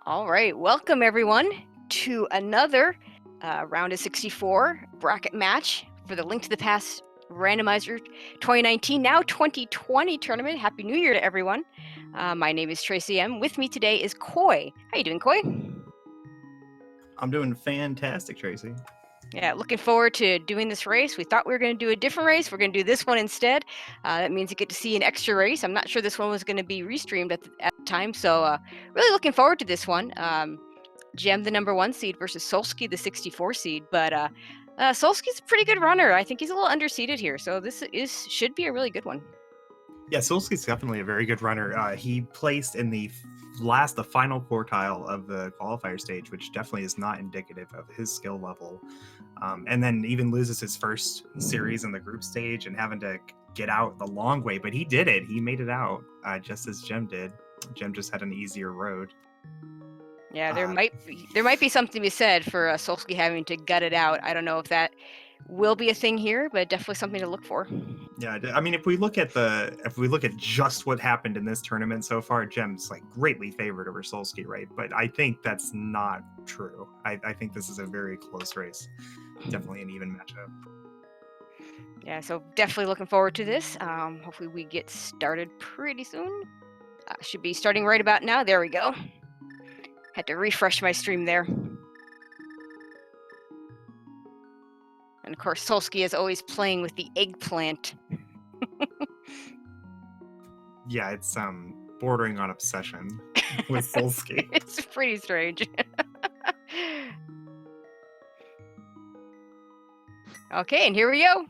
All right, welcome everyone to another round of 64 bracket match for the Link to the Past Randomizer 2019, now 2020 tournament. Happy New Year to everyone. My name is Tracy M. With me today is Coy. How you doing, Coy? I'm doing fantastic, Tracy. Yeah, looking forward to doing this race. We thought we were going to do a different race. We're going to do this one instead. That means you get to see an extra race. I'm not sure this one was going to be restreamed at the time, so really looking forward to this one. Gem, the number 1 seed, versus Solski, the 64 seed. But Solski's a pretty good runner. I think he's a little underseeded here, so this should be a really good one. Yeah, Solski's definitely a very good runner. He placed in the final quartile of the qualifier stage, which definitely is not indicative of his skill level. And then even loses his first series in the group stage and having to get out the long way. But he did it. He made it out, just as Gem did. Gem just had an easier road. Yeah, there might be something to be said for Solski having to gut it out. I don't know if that will be a thing here, but definitely something to look for. Yeah, I mean, if we look at just what happened in this tournament so far, Gem's like greatly favored over Solski, right? But I think that's not true. I think this is a very close race. Definitely an even matchup. Yeah, so definitely looking forward to this. Hopefully we get started pretty soon. Should be starting right about now. There we go. Had to refresh my stream there. And of course, Solski is always playing with the eggplant. Yeah, it's bordering on obsession with Solski. It's pretty strange. Okay, and here we go.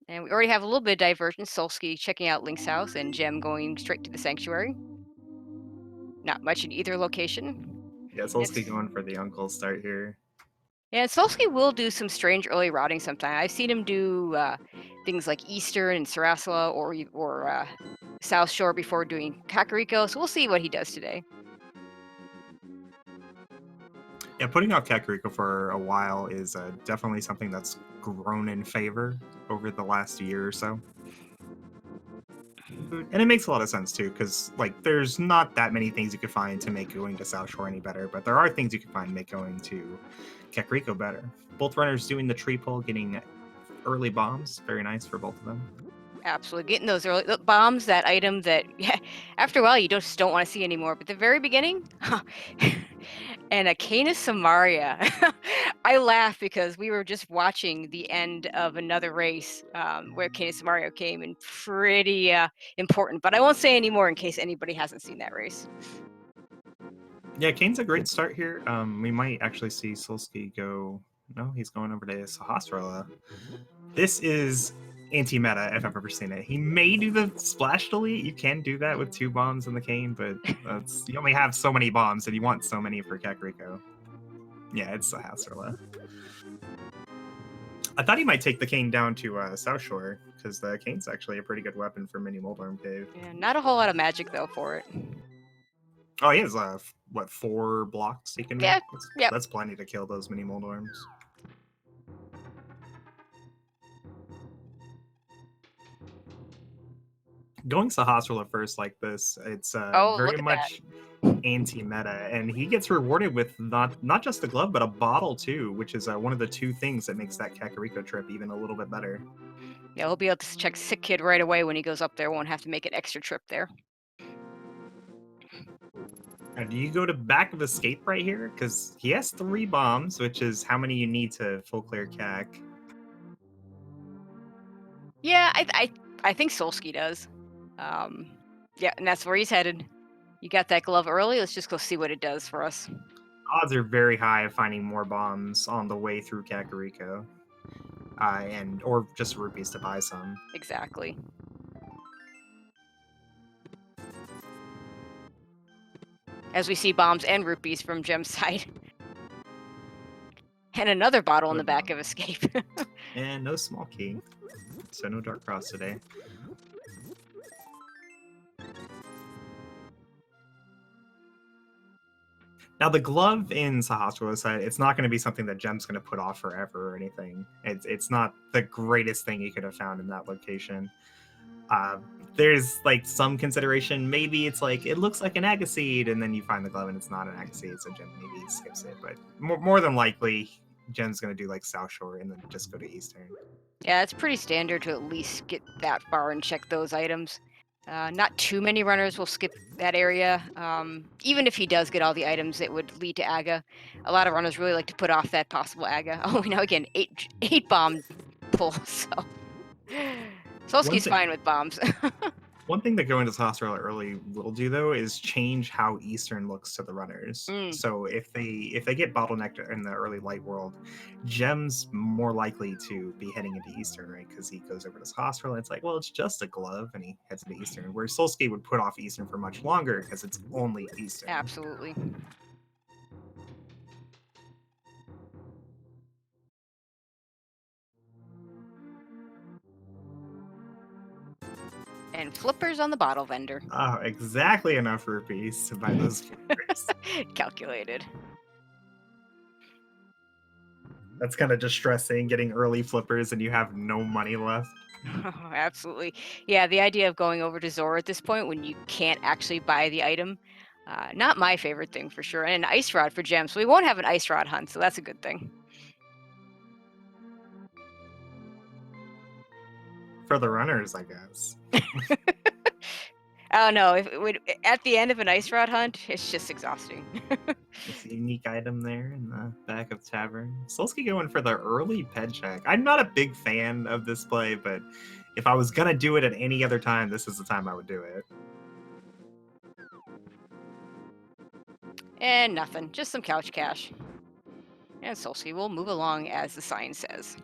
And we already have a little bit of divergence. Solski checking out Link's house and Gem going straight to the sanctuary. Not much in either location. Yeah, Solski going for the uncle start here. Yeah, Solski will do some strange early routing sometimes. I've seen him do things like Eastern and Sarasala or South Shore before doing Kakariko, so we'll see what he does today. Yeah, putting out Kakariko for a while is definitely something that's grown in favor over the last year or so. And it makes a lot of sense too, because like there's not that many things you could find to make going to South Shore any better, but there are things you can find to make going to Kakariko better. Both runners doing the tree pull, getting early bombs, very nice for both of them. Absolutely, getting those early bombs, that item that after a while you just don't want to see anymore. But the very beginning, and a Canis Samaria. I laugh because we were just watching the end of another race where Canis Samaria came in pretty important. But I won't say any more in case anybody hasn't seen that race. Yeah, Kane's a great start here. We might actually see Solski go. No, he's going over to Sahasrara. This is anti-meta if I've ever seen it. He may do the splash delete. You can do that with 2 bombs in the cane, but you only have so many bombs and you want so many for Kakariko. Yeah, it's Sahasrara. I thought he might take the cane down to South Shore, because the cane's actually a pretty good weapon for Mini Moldorm Cave. Yeah, not a whole lot of magic though for it. Oh, he has 4 blocks he can make? Yeah, that's plenty to kill those Mini Moldorms. Going Sahasrara first like this, it's very much anti-meta, and he gets rewarded with not just the glove, but a bottle too, which is one of the 2 things that makes that Kakariko trip even a little bit better. Yeah, he'll be able to check Sick Kid right away when he goes up there. Won't have to make an extra trip there. And do you go to back of escape right here? Because he has 3 bombs, which is how many you need to full clear Kak. Yeah, I think Solski does. Yeah, and that's where he's headed. You got that glove early. Let's just go see what it does for us. Odds are very high of finding more bombs on the way through Kakariko. Or just rupees to buy some. Exactly. As we see bombs and rupees from Gem's side. And another bottle in the back of escape. And no small key. So no Dark Cross today. Now the glove in Sahasrara's side, it's not going to be something that Gem's going to put off forever or anything. It's not the greatest thing you could have found in that location. there's like some consideration. Maybe it's like it looks like an Agaseed, and then you find the glove and it's not an Agaseed, so Gem maybe skips it. But more than likely, Gem's gonna do like South Shore and then just go to Eastern. Yeah, it's pretty standard to at least get that far and check those items. Not too many runners will skip that area. Even if he does get all the items that would lead to Aga, a lot of runners really like to put off that possible Aga. Oh, now again, eight bomb pull. So Solski's fine with bombs. One thing that going to Hospital early will do though is change how Eastern looks to the runners. So if they get bottlenecked in the early light world, Gem's more likely to be heading into Eastern, right? Because he goes over to Hospital and it's like, well, it's just a glove, and he heads into Eastern. Where Solski would put off Eastern for much longer because it's only Eastern. Absolutely. And flippers on the bottle vendor. Oh, exactly enough rupees to buy those flippers. Calculated. That's kind of distressing, getting early flippers and you have no money left. Oh, absolutely. Yeah, the idea of going over to Zora at this point when you can't actually buy the item, not my favorite thing for sure. And an ice rod for gems. So we won't have an ice rod hunt, so that's a good thing. For the runners, I guess. I don't know. At the end of an ice rod hunt, it's just exhausting. It's a unique item there in the back of Tavern. Solski going for the early ped check. I'm not a big fan of this play, but if I was going to do it at any other time, this is the time I would do it. And nothing. Just some couch cash. And Solski will move along as the sign says.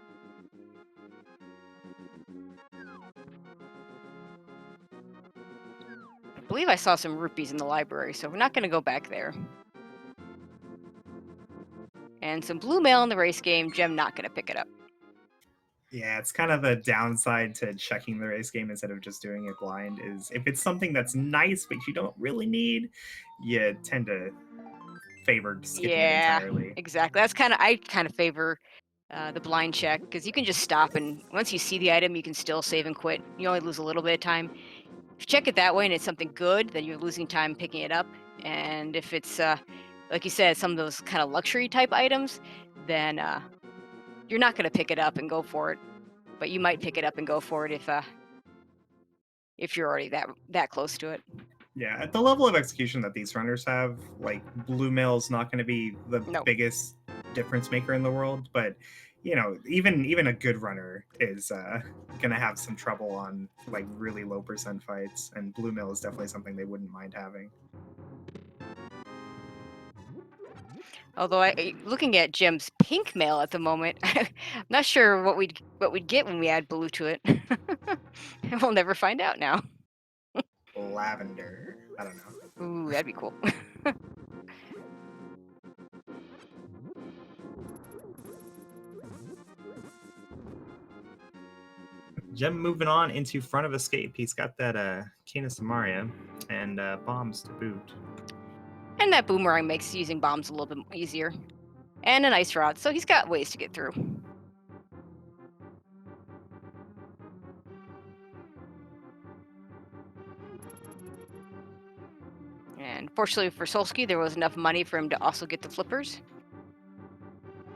I believe I saw some rupees in the library, so we're not going to go back there. And some blue mail in the race game. Gem not going to pick it up. Yeah, it's kind of the downside to checking the race game instead of just doing it blind is if it's something that's nice but you don't really need, you tend to favor skipping it entirely. Exactly. I kind of favor the blind check because you can just stop, and once you see the item, you can still save and quit. You only lose a little bit of time. If you check it that way and it's something good, then you're losing time picking it up. And if it's like you said, some of those kind of luxury type items, then you're not going to pick it up and go for it. But you might pick it up and go for it if you're already that close to it. Yeah, at the level of execution that these runners have, like blue mail is not going to be the biggest difference maker in the world, but you know, even a good runner is going to have some trouble on like really low percent fights, and blue mail is definitely something they wouldn't mind having. Although looking at Gem's pink mail at the moment, I'm not sure what we'd get when we add blue to it. We'll never find out now. Lavender. I don't know. Ooh, that'd be cool. Gem moving on into front of escape. He's got that Kina Samaria and bombs to boot. And that boomerang makes using bombs a little bit easier. And an ice rod, so he's got ways to get through. And fortunately for Solski, there was enough money for him to also get the flippers.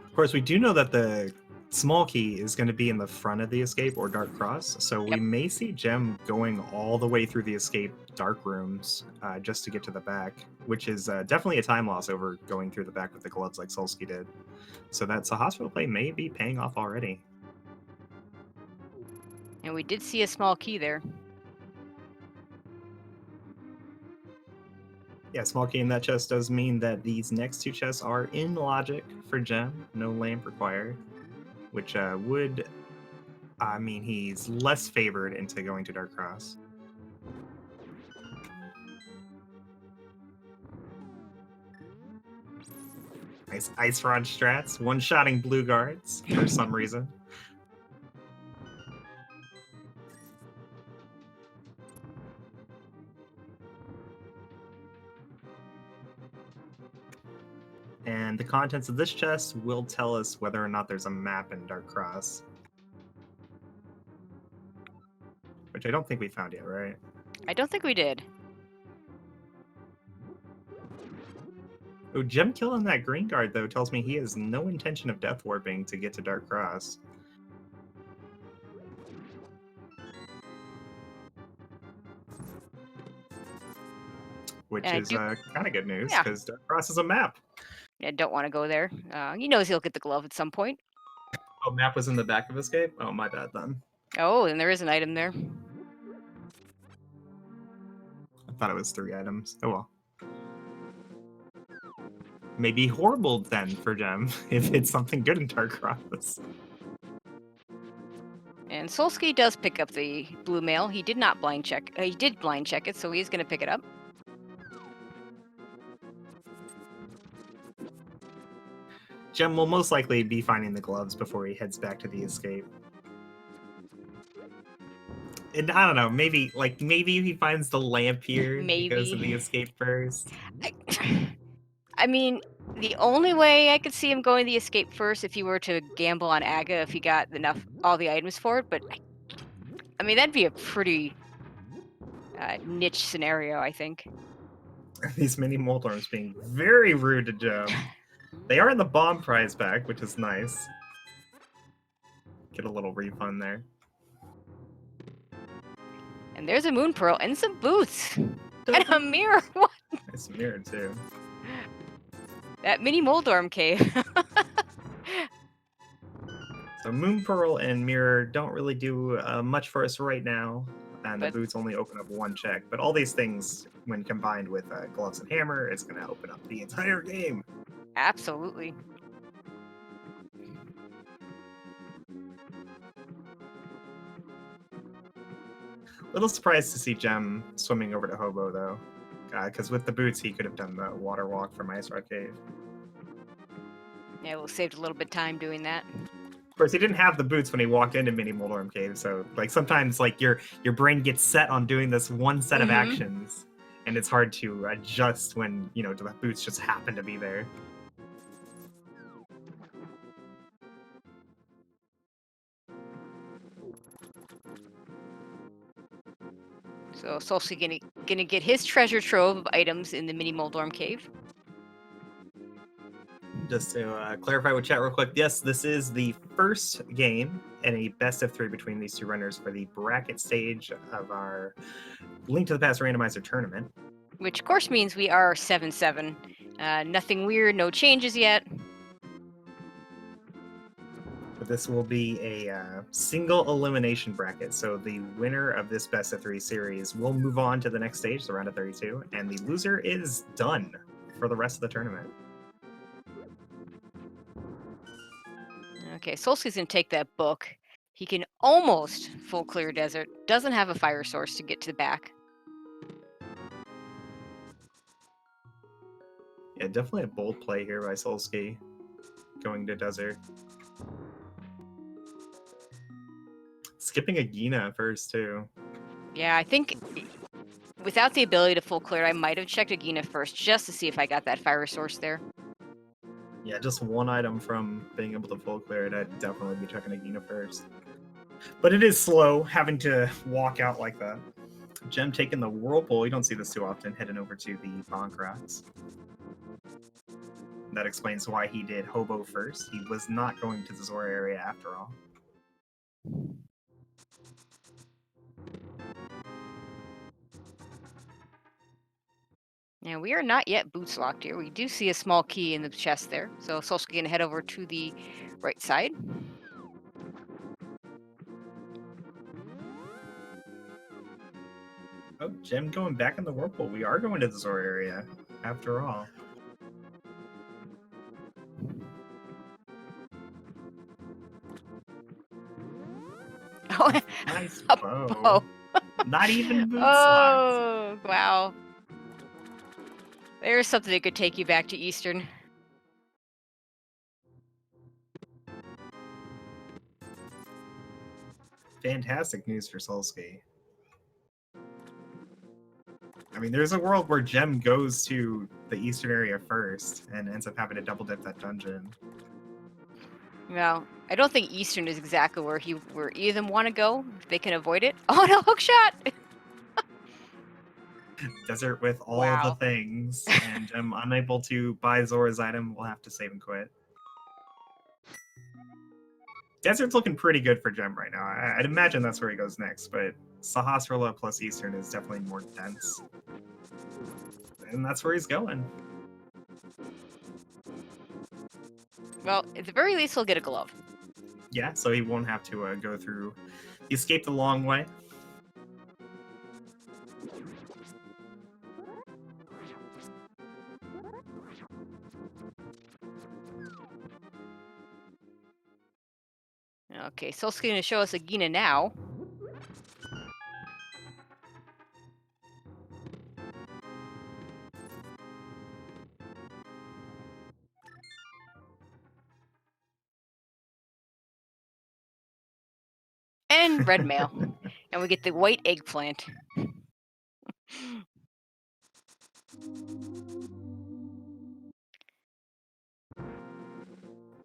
Of course, we do know that the small key is going to be in the front of the escape or dark cross, so we may see Gem going all the way through the escape dark rooms just to get to the back, which is definitely a time loss over going through the back with the gloves like Solski did. So that's a hospital play may be paying off already. And we did see a small key there. Yeah, small key in that chest does mean that these next two chests are in logic for Gem, no lamp required, which would mean he's less favored into going to Dark Cross. Nice Ice Rod strats, one-shotting blue guards for some reason. And the contents of this chest will tell us whether or not there's a map in Dark Cross. Which I don't think we found yet, right? I don't think we did. Oh, Gem killing that green guard, though, tells me he has no intention of death warping to get to Dark Cross. Which And I is do, kind of good news, yeah. because Dark Cross is a map. I don't want to go there. He knows he'll get the glove at some point. Oh, map was in the back of Escape? Oh, my bad, then. Oh, and there is an item there. I thought it was 3 items. Oh, well. Maybe horrible, then, for Gem, if it's something good in Dark Cross. And Solski does pick up the blue mail. He did not blind check. He did blind check it, so he's going to pick it up. Gem will most likely be finding the gloves before he heads back to the Escape. And I don't know, maybe he finds the lamp here. He goes to the Maybe. Escape first. I mean, the only way I could see him going the Escape first if he were to gamble on Aga if he got all the items for it, but I mean, that'd be a pretty niche scenario, I think. These mini Moldorms being very rude to Gem. They are in the bomb prize pack, which is nice. Get a little refund there. And there's a Moon Pearl and some boots. And a mirror. What? Nice mirror, too. That mini Moldorm cave. So Moon Pearl and Mirror don't really do much for us right now, and the boots only open up 1 check. But all these things, when combined with Gloves and Hammer, it's going to open up the entire game. Absolutely. Little surprised to see Gem swimming over to Hobo, though, because with the boots, he could have done the water walk from Ice Rock Cave. Yeah, we'll saved a little bit of time doing that. Of course, he didn't have the boots when he walked into Mini Moldorm Cave, so like sometimes like your brain gets set on doing this one set of actions, and it's hard to adjust when the boots just happen to be there. So Solski gonna get his treasure trove of items in the Mini Moldorm Cave. Just to clarify with chat real quick, yes, this is the first game in a best of 3 between these 2 runners for the bracket stage of our Link to the Past Randomizer tournament. Which, of course, means we are 7-7. Nothing weird, no changes yet. But this will be a single elimination bracket, so the winner of this best of 3 series will move on to the next stage, the round of 32, and the loser is done for the rest of the tournament. Okay, Solski's gonna take that book. He can almost full clear desert. Doesn't have a fire source to get to the back. Yeah, definitely a bold play here by Solski, going to desert. Skipping a Gina first, too. Yeah, I think without the ability to full clear, I might have checked Agina first just to see if I got that fire source there. Yeah, just 1 item from being able to full clear it, I'd definitely be checking Agina first. But it is slow having to walk out like that. Gem taking the Whirlpool, you don't see this too often, heading over to the Bonk Rocks. That explains why he did Hobo first. He was not going to the Zora area after all. Now, we are not yet boots locked here. We do see a small key in the chest there. So Solski gonna head over to the right side. Oh, Gem going back in the Whirlpool. We are going to the Zora area after all. Oh, Nice a bow. bow. Not even boot slots. Oh, wow. There's something that could take you back to Eastern. Fantastic news for Solski. I mean, there's a world where Gem goes to the Eastern area first and ends up having to double dip that dungeon. Well, I don't think Eastern is exactly where either of them want to go if they can avoid it. Oh no, hook shot! Desert with all the Wow. things, and I'm unable to buy Zora's item. We'll have to save and quit. Desert's looking pretty good for Gem right now. I'd imagine that's where he goes next, but Sahasrara plus Eastern is definitely more dense. And that's where he's going. Well, at the very least, he'll get a glove. Yeah, so he won't have to go through. He escaped the long way. Okay, Solski's going to show us a Gina now. And red mail. And we get the white eggplant.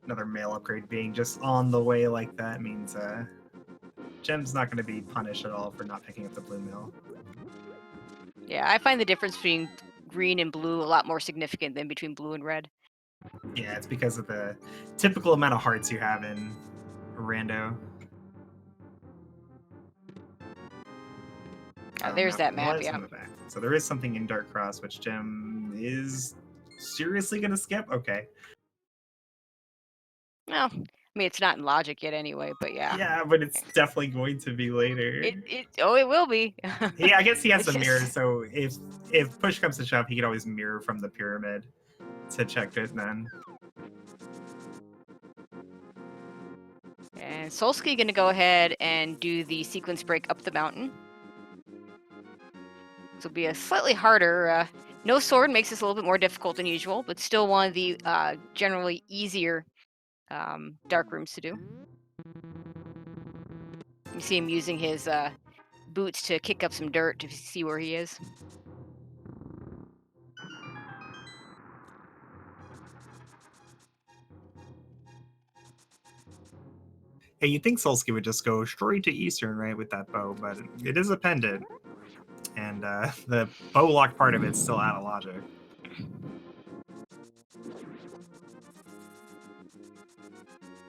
Another mail upgrade being just on the way like that means Gem's not going to be punished at all for not picking up the blue mail. Yeah, I find the difference between green and blue a lot more significant than between blue and red. Yeah, it's because of the typical amount of hearts you have in Rando. There's that map, yeah. In the back. So there is something in Dark Cross, which Gem is seriously going to skip? Okay. Well, I mean, it's not in logic yet anyway, but yeah. Yeah, but it's definitely going to be later. It will be. Yeah, I guess he has a mirror, so if push comes to shove, he could always mirror from the pyramid to check it then. And Solski going to go ahead and do the sequence break up the mountain. This will be a slightly harder. No sword makes this a little bit more difficult than usual, but still one of the generally easier dark rooms to do. You see him using his boots to kick up some dirt to see where he is. Hey, you'd think Solski would just go straight to Eastern, right, with that bow, but it is a pendant. And the bow lock part of it's still out of logic.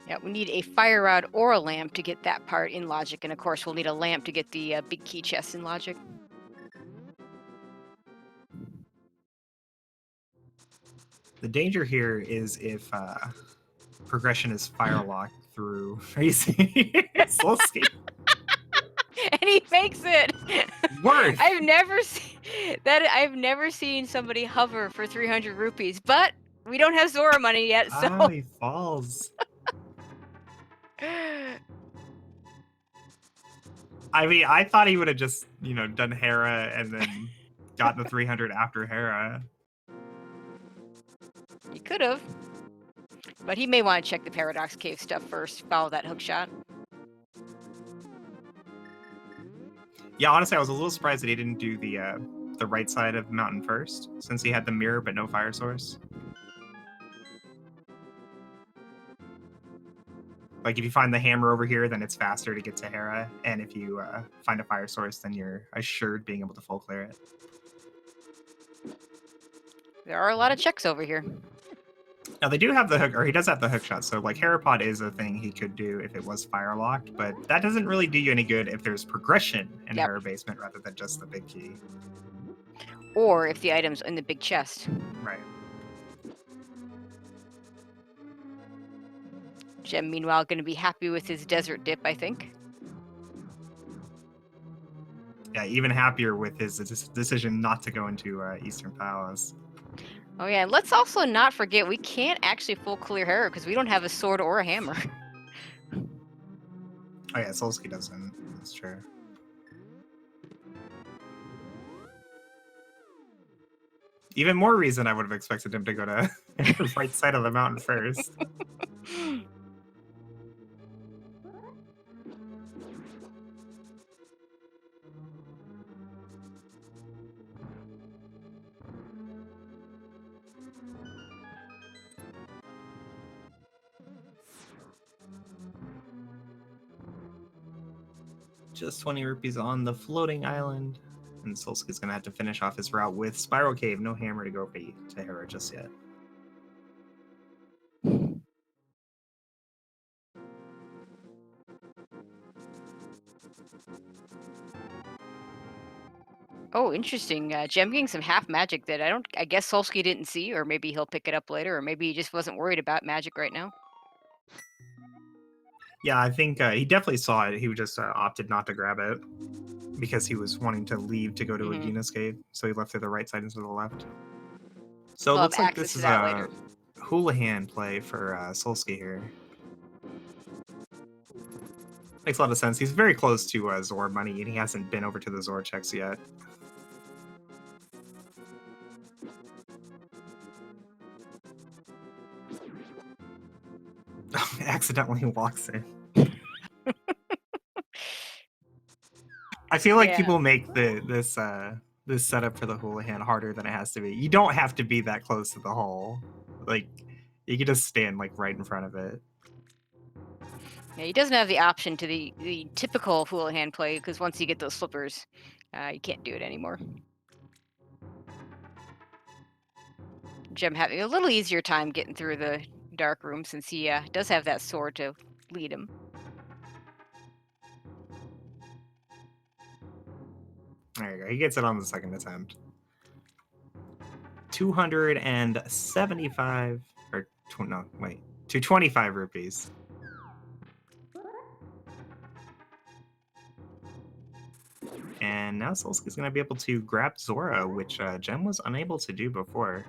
Yeah, we need a fire rod or a lamp to get that part in logic, and of course we'll need a lamp to get the big key chest in logic. The danger here is if progression is fire locked through. Are you seeing Solski? And he makes it. Word. I've never seen somebody hover for 300 rupees, but we don't have Zora money yet, so. Oh, he falls. I mean, I thought he would have just, done Hera and then got the 300 after Hera. He could have. But he may want to check the Paradox Cave stuff first, follow that hook shot. Yeah, honestly, I was a little surprised that he didn't do the right side of the mountain first, since he had the mirror but no fire source. Like, if you find the hammer over here, then it's faster to get to Hera, and if you find a fire source, then you're assured being able to full clear it. There are a lot of checks over here. Now, they do have the hook, or he does have the hook shot, so, like, Herapod is a thing he could do if it was fire locked, but that doesn't really do you any good if there's progression in Hera Basement rather than just the big key. Or if the item's in the big chest. Right. Gem, meanwhile, going to be happy with his desert dip, I think. Yeah, even happier with his decision not to go into Eastern Palace. Oh yeah, let's also not forget we can't actually full clear Hera because we don't have a sword or a hammer. Oh yeah, Solski doesn't. That's true. Even more reason I would have expected him to go to the right side of the mountain first. Just 20 rupees on the floating island. And Solski's going to have to finish off his route with Spiral Cave. No hammer to go to Hera just yet. Oh, interesting. Gem getting some half magic that I guess Solski didn't see, or maybe he'll pick it up later, or maybe he just wasn't worried about magic right now. Yeah, I think he definitely saw it. He just opted not to grab it because he was wanting to leave to go to Agina's cave. So he left to the right side instead of the left. So it We'll have looks like access this to is that a later. Houlihan play for Solski here. Makes a lot of sense. He's very close to Zor money, and he hasn't been over to the Zor checks yet. Accidentally walks in. I feel like people make this setup for the Houlihan harder than it has to be. You don't have to be that close to the hole. Like, you can just stand like right in front of it. Yeah, he doesn't have the option to the typical Houlihan play, because once you get those slippers, you can't do it anymore. Gem having a little easier time getting through the dark room since he does have that sword to lead him. There you go. He gets it on the second attempt. 275 or no, wait, 225 rupees. And now Solski's going to be able to grab Zora, which Gem was unable to do before.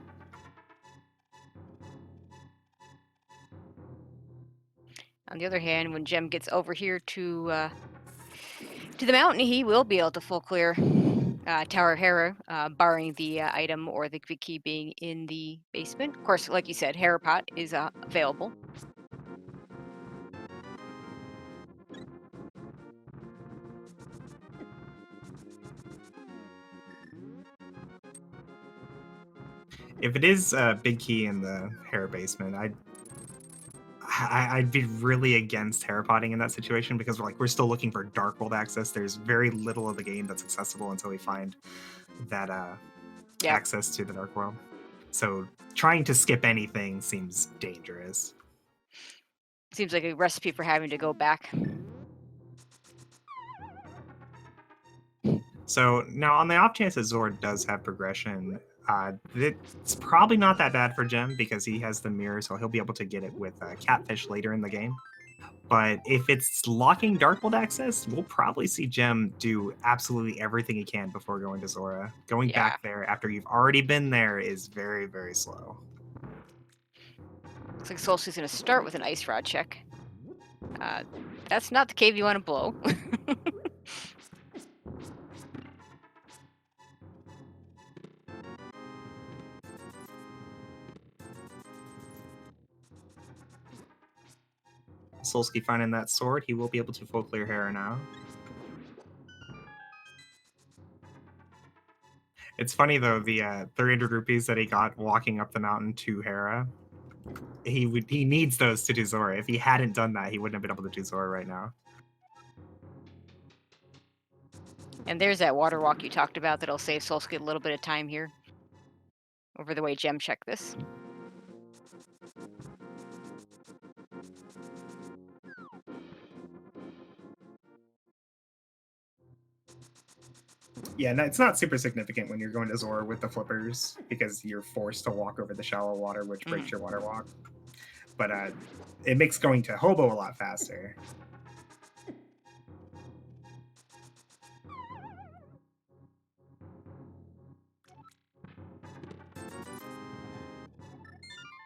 On the other hand, when Gem gets over here to the mountain, he will be able to full clear Tower Hera, barring the item or the key being in the basement. Of course, like you said, Hera Pot is available. If it is a big key in the Hera basement, I'd be really against Hera potting in that situation because we're still looking for Dark World access. There's very little of the game that's accessible until we find that access to the Dark World. So trying to skip anything seems dangerous. Seems like a recipe for having to go back. So now on the off chance that Zord does have progression, it's probably not that bad for Gem because he has the mirror, so he'll be able to get it with Catfish later in the game. But if it's locking Darkwold access, we'll probably see Gem do absolutely everything he can before going to Zora. Going back there after you've already been there is very, very slow. Looks like Solsti's going to start with an Ice Rod check. That's not the cave you want to blow. Solski finding that sword, he will be able to full clear Hera now. It's funny though, the 300 rupees that he got walking up the mountain to Hera, he needs those to do Zora. If he hadn't done that, he wouldn't have been able to do Zora right now. And there's that water walk you talked about that'll save Solski a little bit of time here. Over the way Gem checked this. Yeah, no, it's not super significant when you're going to Zora with the flippers because you're forced to walk over the shallow water, which breaks your water walk. But it makes going to Hobo a lot faster.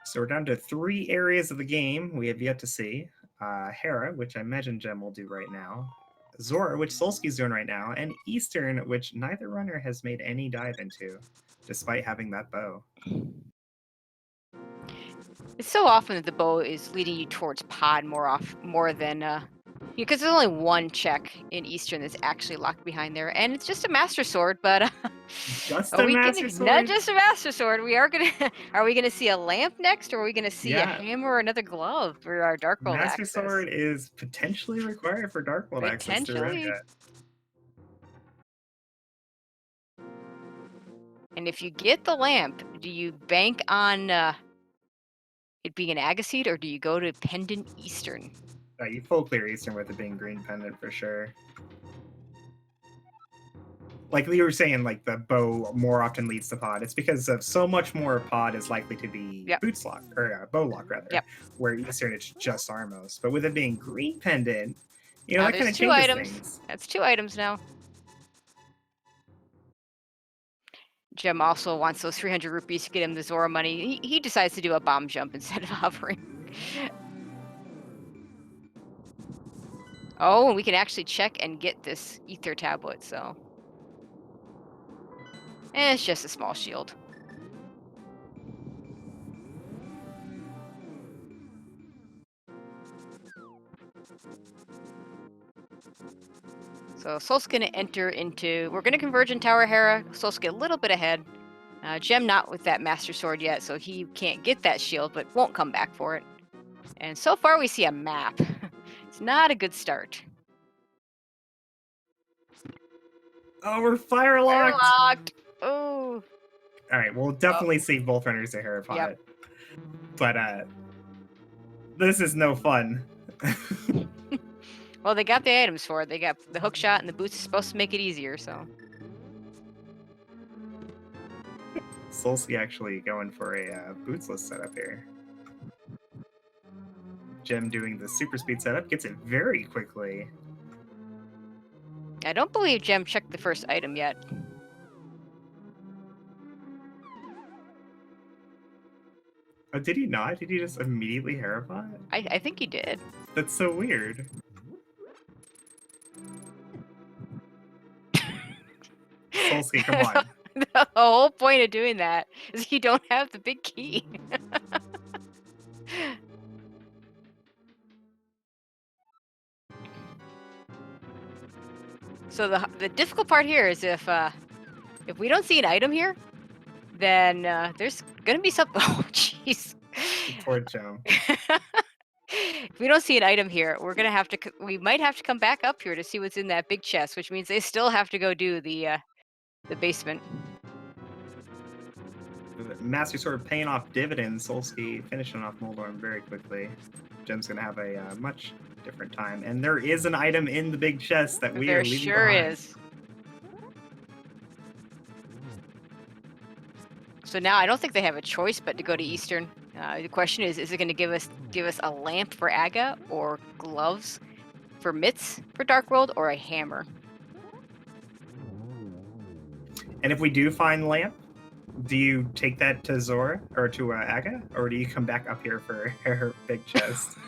So we're down to 3 areas of the game we have yet to see. Hera, which I imagine Gem will do right now. Zora, which Solski's doing right now. And Eastern, which neither runner has made any dive into, despite having that bow. It's so often that the bow is leading you towards pod more than because there's only one check in Eastern that's actually locked behind there, and it's just a Master Sword. But just a Master Sword? Not just a Master Sword. We are gonna. Are we gonna see a lamp next, or are we gonna see a hammer or another glove for our Dark World Master access? Sword is potentially required for Dark World access through Ramjet. And if you get the lamp, do you bank on it being an Agaseed, or do you go to Pendant Eastern? You full clear Eastern with it being green pendant for sure. Like you were saying, like the bow more often leads to pod. It's because of so much more pod is likely to be Yep. boots lock or bow lock rather. Yep. Where Eastern it's just Armos, but with it being green pendant, you know Now that kind of there's 2 changes items. things. That's 2 items now. Jem also wants those 300 rupees to get him the Zora money. He decides to do a bomb jump instead of hovering. Oh, and we can actually check and get this ether tablet, so. It's just a small shield. So Sol's gonna enter into, we're gonna converge in Tower Hera. Sol's get a little bit ahead. Jem not with that Master Sword yet, so he can't get that shield, but won't come back for it. And so far we see a map. It's not a good start. Oh, we're fire locked. Oh. All right, we'll definitely save both runners to Hera pot. Yep. But this is no fun. Well, they got the items for it. They got the hook shot, and the boots is supposed to make it easier, so. Solski actually going for a bootsless setup here. Jem doing the super speed setup, gets it very quickly. I don't believe Jem checked the first item yet. Oh, did he not? Did he just immediately Hera pot? I think he did. That's so weird. Solski, come on. The whole point of doing that is you don't have the big key. So the difficult part here is if we don't see an item here, then there's gonna be something. Oh, jeez. Poor Jem. If we don't see an item here, we're gonna have to. We might have to come back up here to see what's in that big chest, which means they still have to go do the basement. Master Sword paying off dividends. Solski finishing off Moldorm very quickly. Jem's gonna have a much different time, and there is an item in the big chest that we are leaving There sure behind. is. So now I don't think they have a choice but to go to Eastern. The question is it going to give us a lamp for Aga, or gloves for Mitz for Dark World, or a hammer? And if we do find lamp, do you take that to Zora or to Aga, or do you come back up here for her big chest?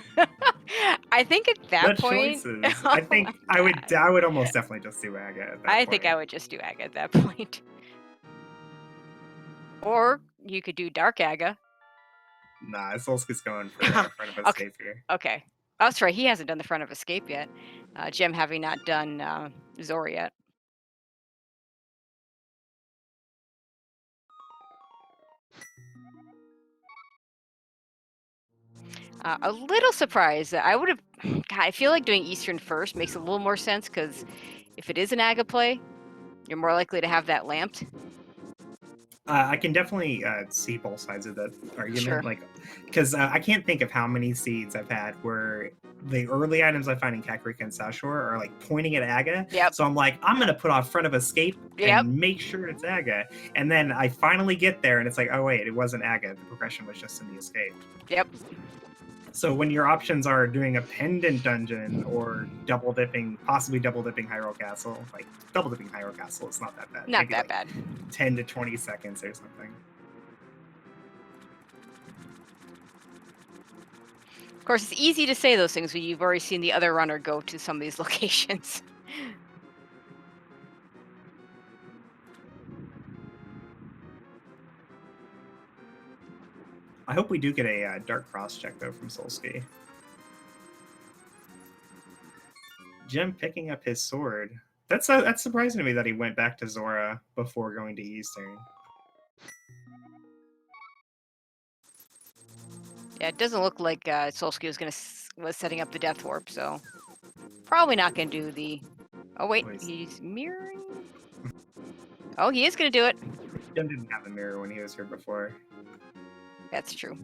I think at that The point, choices. I think I would almost definitely just do Aga at that point. I think I would just do Aga at that point. Or you could do Dark Aga. Nah, Solski's going for front of escape here. Okay. Oh, that's right. He hasn't done the front of escape yet. Jem having not done Zora yet. A little surprised. I would have. God, I feel like doing Eastern first makes a little more sense, because if it is an Aga play, you're more likely to have that lamped. I can definitely see both sides of that argument. Sure. Like, because I can't think of how many seeds I've had where the early items I find in Kakarika and South Shore are like pointing at Aga. Yep. So I'm like, I'm gonna put off front of escape and make sure it's Aga. And then I finally get there and it's like, oh wait, it wasn't Aga. The progression was just in the escape. Yep. So when your options are doing a pendant dungeon or possibly double dipping Hyrule Castle, like double dipping Hyrule Castle, it's not that bad. Not Maybe that like bad. 10 to 20 seconds or something. Of course, it's easy to say those things when you've already seen the other runner go to some of these locations. I hope we do get a dark cross check though from Solski. Jem picking up his sword. That's surprising to me that he went back to Zora before going to Eastern. Yeah, it doesn't look like Solski was setting up the Death Warp, so probably not gonna do the. Oh wait, he's mirroring. Oh, he is gonna do it. Jim didn't have a mirror when he was here before. That's true.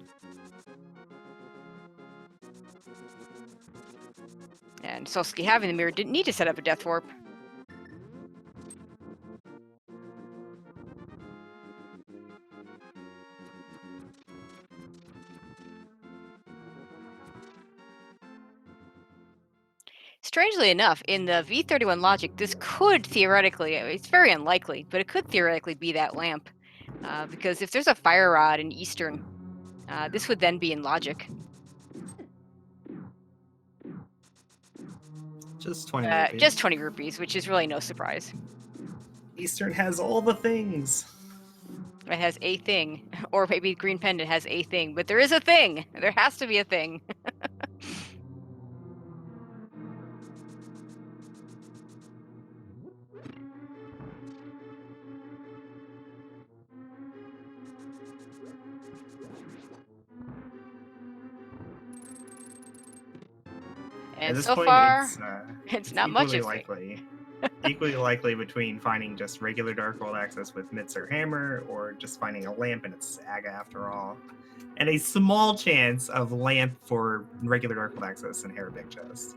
And Solski having the mirror didn't need to set up a death warp. Strangely enough, in the V31 logic, this could theoretically, it's very unlikely, but it could theoretically be that lamp. Because if there's a fire rod in Eastern, this would then be in logic. Just 20 rupees. Just 20 rupees, which is really no surprise. Eastern has all the things. It has a thing, or maybe Green Pendant has a thing, but there is a thing. There has to be a thing. At And this so point, far, it's not much. equally likely. Equally likely between finding just regular Dark World access with Mitz or Hammer, or just finding a lamp and it's Saga after all. And a small chance of lamp for regular Dark World access and Hair Big Chest.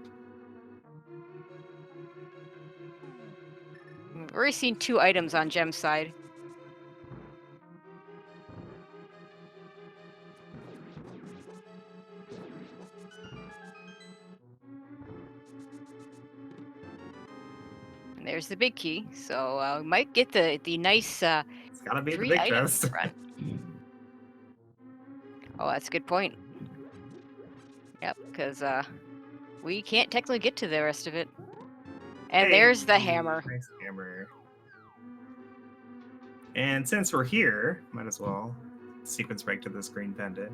We've already seen 2 items on Gem's side. And there's the big key, so we might get the nice It's gotta be the 3 Big items Chest. run. Oh, that's a good point. Yep, because we can't technically get to the rest of it. And Hey, there's the hammer. Nice hammer. And since we're here, might as well sequence break to this Green Pendant.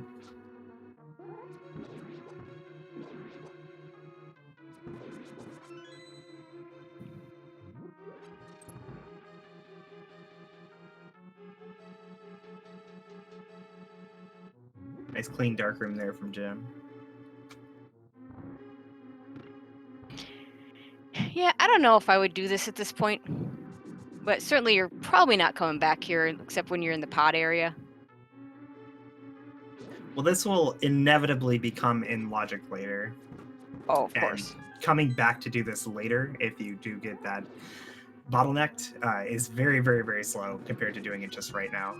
Nice clean dark room there from Jim. Yeah, I don't know if I would do this at this point. But certainly you're probably not coming back here except when you're in the pod area. Well, this will inevitably become in logic later. Oh, of And course. coming back to do this later, if you do get that bottlenecked, is very, very, very slow compared to doing it just right now.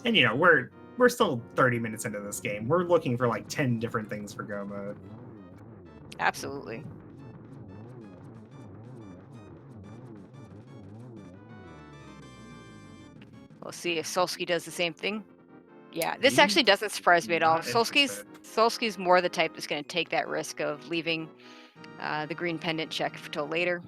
And you know, we're still 30 minutes into this game. We're looking for like 10 different things for go mode. Absolutely. We'll see if Solski does the same thing. Yeah, this He actually doesn't surprise me at all. not interested. Solski's more the type that's going to take that risk of leaving the green pendant check till later.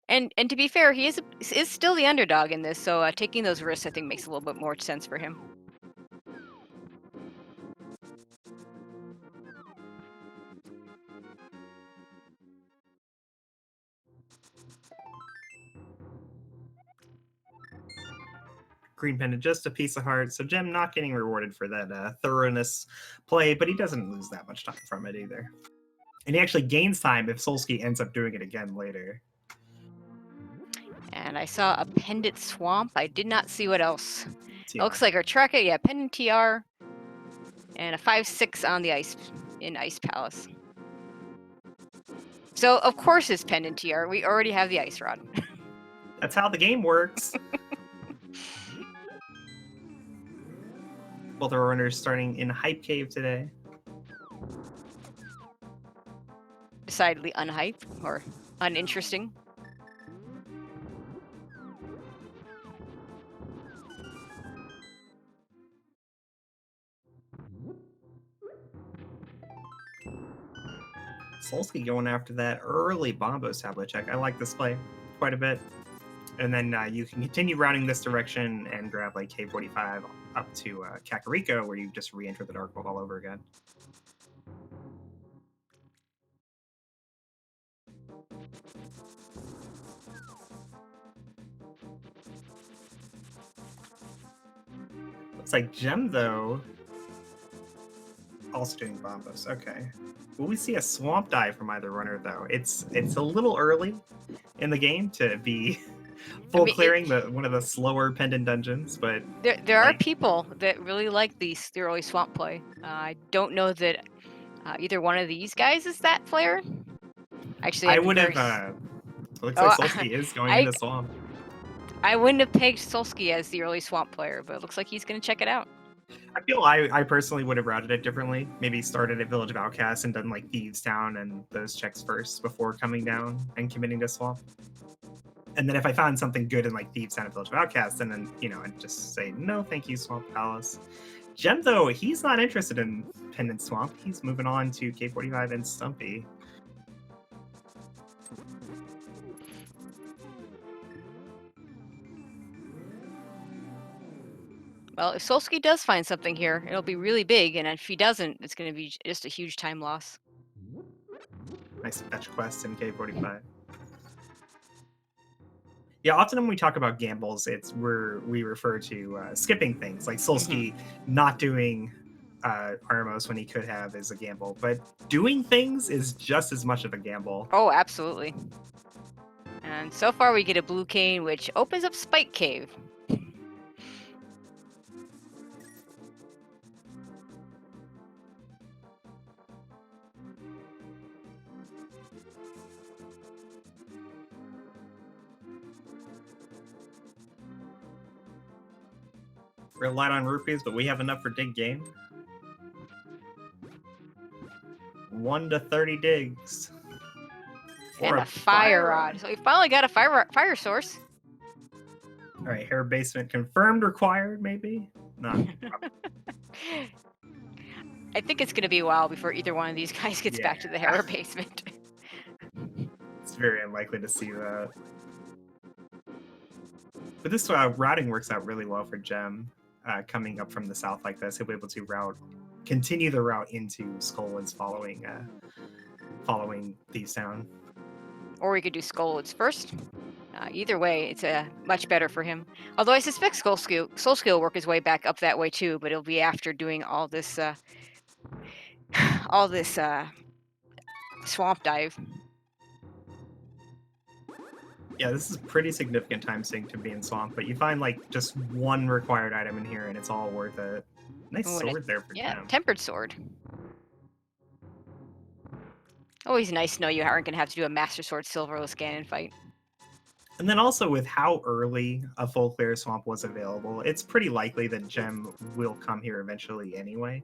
And to be fair, he is still the underdog in this, so taking those risks I think makes a little bit more sense for him. Green Pendant, just a piece of heart. So Gem not getting rewarded for that thoroughness play, but he doesn't lose that much time from it either. And he actually gains time if Solski ends up doing it again later. And I saw a pendant swamp. I did not see what else. TR. It looks like our track, yeah, pendant TR, and a 5/6 on the ice in Ice Palace. So of course it's pendant TR. We already have the ice rod. That's how the game works. Both our runners starting in Hype Cave today. Decidedly unhype or uninteresting. Solski going after that early Bombos tablet check. I like this play quite a bit. And then you can continue routing this direction and grab like K45 up to Kakariko, where you just re-enter the Dark World all over again. Looks like Gem, though, also doing Bombos. Okay. Will we see a swamp dive from either runner though? It's a little early in the game to be full clearing one of the slower pendant dungeons, but there are people that really like the early swamp play. I don't know that either one of these guys is that player. Actually, I I'd be would very. have. Looks Oh, like Solski is going into swamp. I wouldn't have pegged Solski as the early swamp player, but it looks like he's going to check it out. I feel I personally would have routed it differently. Maybe started at Village of Outcasts and done like Thieves Town and those checks first before coming down and committing to swamp. And then if I found something good in like Thieves Town and Village of Outcasts, and then I'd just say no, thank you, Swamp Palace. Jem though, he's not interested in Pendant Swamp. He's moving on to K45 and Stumpy. Well, if Solski does find something here, it'll be really big, and if he doesn't, it's going to be just a huge time loss. Nice fetch quest in K45. Yeah, often when we talk about gambles, we refer to skipping things, like Solski not doing Armos when he could have is a gamble, but doing things is just as much of a gamble. Oh, absolutely. And so far we get a blue cane, which opens up Spike Cave. We're light on rupees, but we have enough for dig game. 1 to 30 digs. And a fire rod. So we finally got a fire source. All right, hair basement confirmed required, maybe? Not. I think it's going to be a while before either one of these guys gets back to the hair basement. It's very unlikely to see that. But this routing works out really well for Jem. Coming up from the south like this, he'll be able to continue the route into Skullwoods following Thieves Town. Or we could do Skullwoods first. Either way, it's much better for him. Although I suspect Solski will work his way back up that way too, but it'll be after doing all this swamp dive. Yeah, this is pretty significant time sink to be in swamp, but you find like just one required item in here and it's all worth it. Nice sword there for Jem. Tempered sword. Always nice to know you aren't going to have to do a Master Sword Silverless Ganon fight. And then also with how early a full clear swamp was available, it's pretty likely that Jem will come here eventually anyway.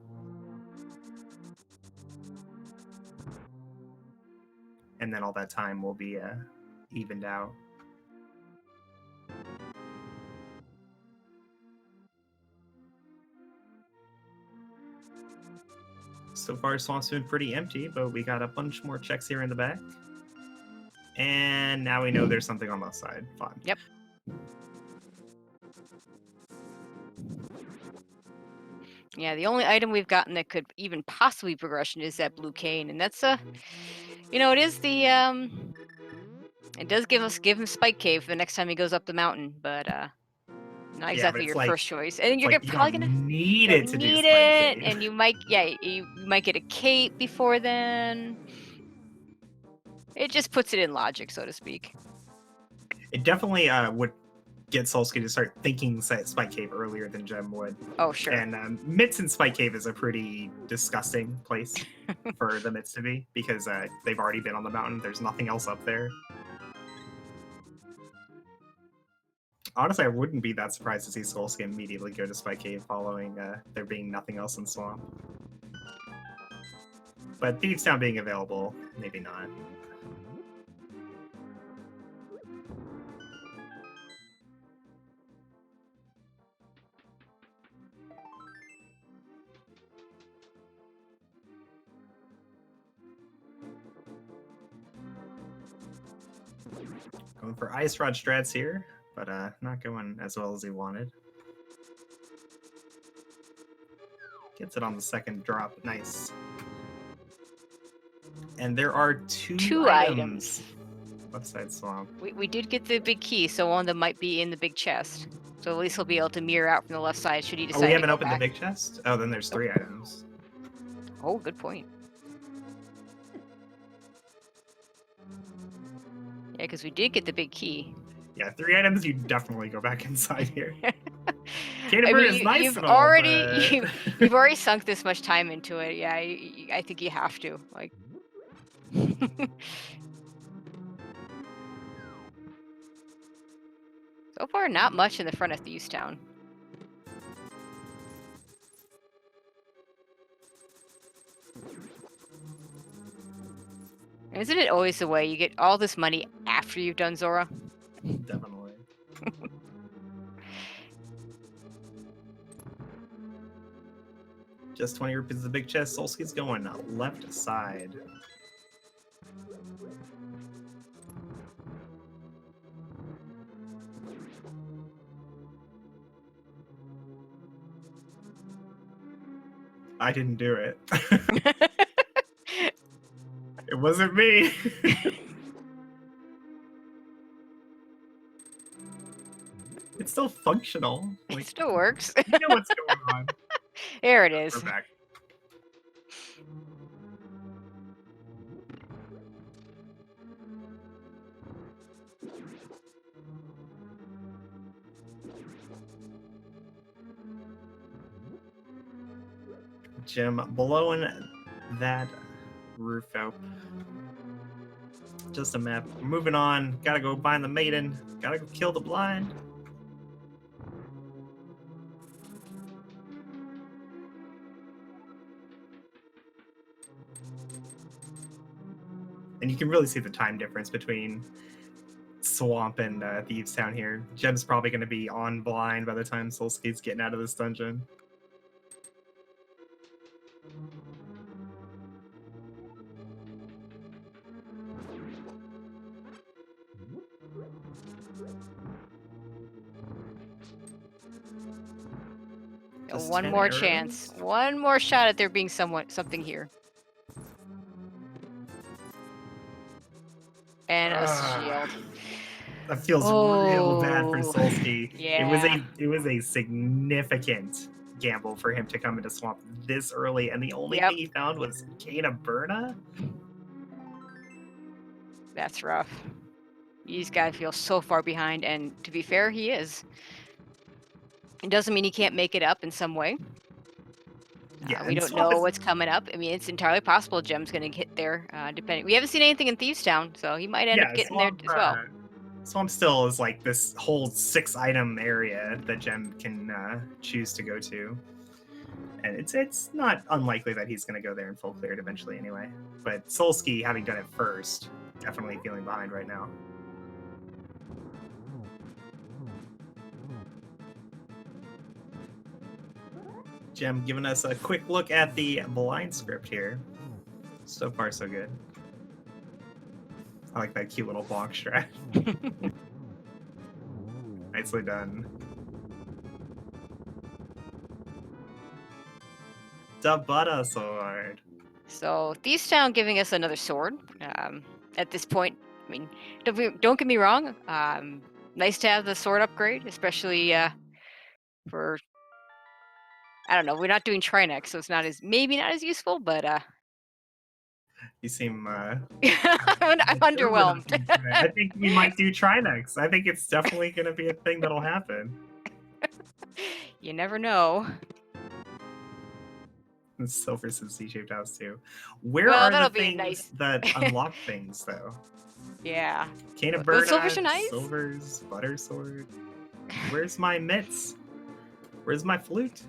And then all that time will be evened out. So far, Swamp's been pretty empty, but we got a bunch more checks here in the back. And now we know there's something on the side. Fun. Yep. Yeah, the only item we've gotten that could even possibly progression is that blue cane, and that's it is the it does give him Spike Cave the next time he goes up the mountain, but not exactly your first choice. And you're probably gonna need it to do Spike Cave. And you might get a cape before then. It just puts it in logic, so to speak. It definitely would get Solski to start thinking Spike Cave earlier than Jem would. Oh, sure. And Mitts and Spike Cave is a pretty disgusting place for the Mitts to be, because they've already been on the mountain. There's nothing else up there. Honestly, I wouldn't be that surprised to see Solski immediately go to Spike Cave following there being nothing else in Swamp. But Thieves Town being available, maybe not. Going for Ice Rod strats here, but not going as well as he wanted. Gets it on the second drop. Nice. And there are two items. Left side swamp. We did get the big key, so one of them might be in the big chest. So at least he'll be able to mirror out from the left side should he decide to go back. We haven't opened the big chest? Oh, then there's 3 items. Oh, good point. Yeah, because we did get the big key. Yeah, 3 items, you definitely go back inside here. Cane I Bird mean, is nice you've and all, already but... you've already sunk this much time into it. Yeah, I think you have to. Like, so far, not much in the front of Thieves Town. Isn't it always the way you get all this money after you've done Zora? Definitely. Just 20 rupees is the big chest. Solski's going left side. I didn't do it. It wasn't me. It's still functional. It Like, still works. you know what's going on. There it We're is. back. Jim blowing that roof out. Just a map. Moving on. Gotta go find the maiden. Gotta go kill the blind. And you can really see the time difference between Swamp and Thieves Town here. Jem's probably going to be on blind by the time Solski's getting out of this dungeon. Just One 10 more arrows. chance. One more shot at there being something here. And a shield. That feels real bad for Oh, Solski. yeah. It was a significant gamble for him to come into Swamp this early, and the only Yep. thing he found was Kana Burna. That's rough. He's got to feel so far behind, and to be fair, he is. It doesn't mean he can't make it up in some way. Yeah, We and don't Swamp know is, what's coming up. I mean, it's entirely possible Jem's going to get there, depending. We haven't seen anything in Thieves Town, so he might end up getting Swamp, there as well. Swamp still is like this whole 6-item area that Gem can choose to go to. And it's not unlikely that he's going to go there in full cleared eventually anyway. But Solski, having done it first, definitely feeling behind right now. Gem giving us a quick look at the blind script here. So far, so good. I like that cute little block strat. Nicely done. The butter sword. So Thieves Town giving us another sword. At this point, I mean, don't get me wrong. Nice to have the sword upgrade, especially for, I don't know. We're not doing Trinex, so it's maybe not as useful, but You seem I'm underwhelmed. I think we might do Trinex. I think it's definitely going to be a thing that'll happen. You never know. Silver says C-shaped house too. Where Well, are that'll the be a things nice- that unlock things though? Yeah. Cane of Those silvers are Burna, nice. Silver's, Butter Sword. Where's my mitts? Where's my flute?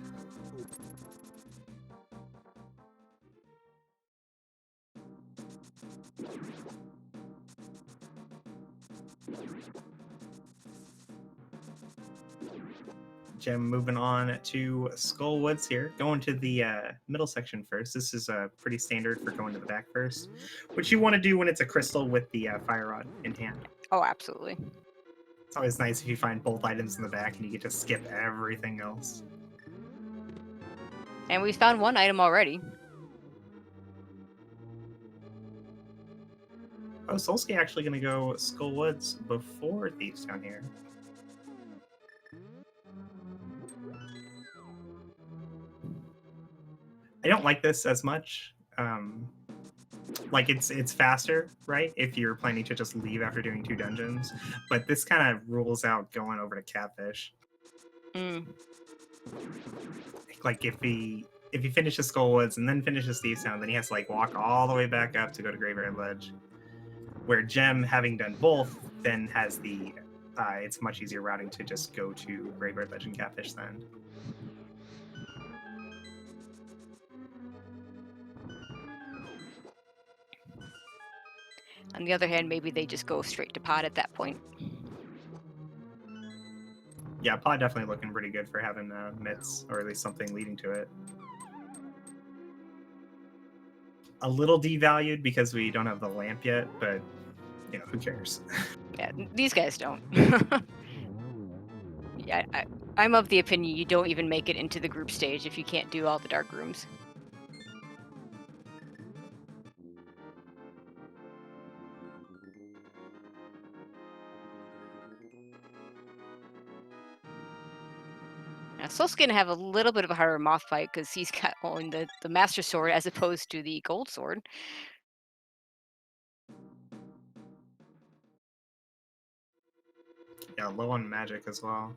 Gem moving on to Skull Woods here. Going to the middle section first. This is pretty standard for going to the back first, which you want to do when it's a crystal with the fire rod in hand. Oh, absolutely. It's always nice if you find both items in the back and you get to skip everything else. And we found one item already. Oh, Solski actually going to go Skull Woods before Thieves down here. I don't like this as much. Like it's faster, right? If you're planning to just leave after doing 2 dungeons, but this kind of rules out going over to Catfish. Mm. Like if he finishes Skullwoods and then finishes Thieves Town, then he has to like walk all the way back up to go to Graveyard Ledge. Where Gem, having done both, then has the it's much easier routing to just go to Graveyard Ledge and Catfish then. On the other hand, maybe they just go straight to pod at that point. Yeah, pod definitely looking pretty good for having mitts, or at least something leading to it. A little devalued because we don't have the lamp yet, but you know, who cares? Yeah, these guys don't. Yeah, I'm of the opinion you don't even make it into the group stage if you can't do all the dark rooms. Now, Solski's gonna have a little bit of a harder moth fight because he's got only the Master Sword as opposed to the Gold Sword. Yeah, low on magic as well.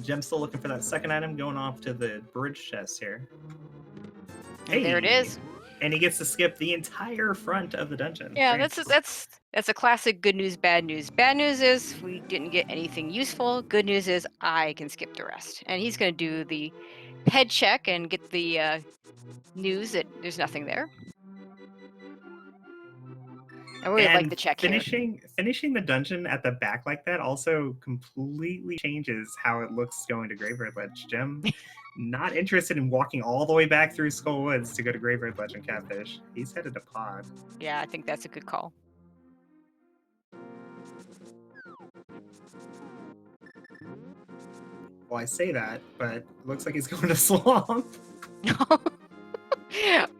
Gem's still looking for that second item, going off to the bridge chest here. And there it is. And he gets to skip the entire front of the dungeon. Yeah, Very that's a classic good news, bad news. Bad news is we didn't get anything useful. Good news is I can skip the rest. And he's gonna do the head check and get the news that there's nothing there. I really like the check here. Finishing the dungeon at the back like that also completely changes how it looks going to Graveyard Ledge. Gem not interested in walking all the way back through Skull Woods to go to Graveyard Ledge and Catfish. He's headed to pod. Yeah, I think that's a good call. Well, I say that, but it looks like he's going to Swamp.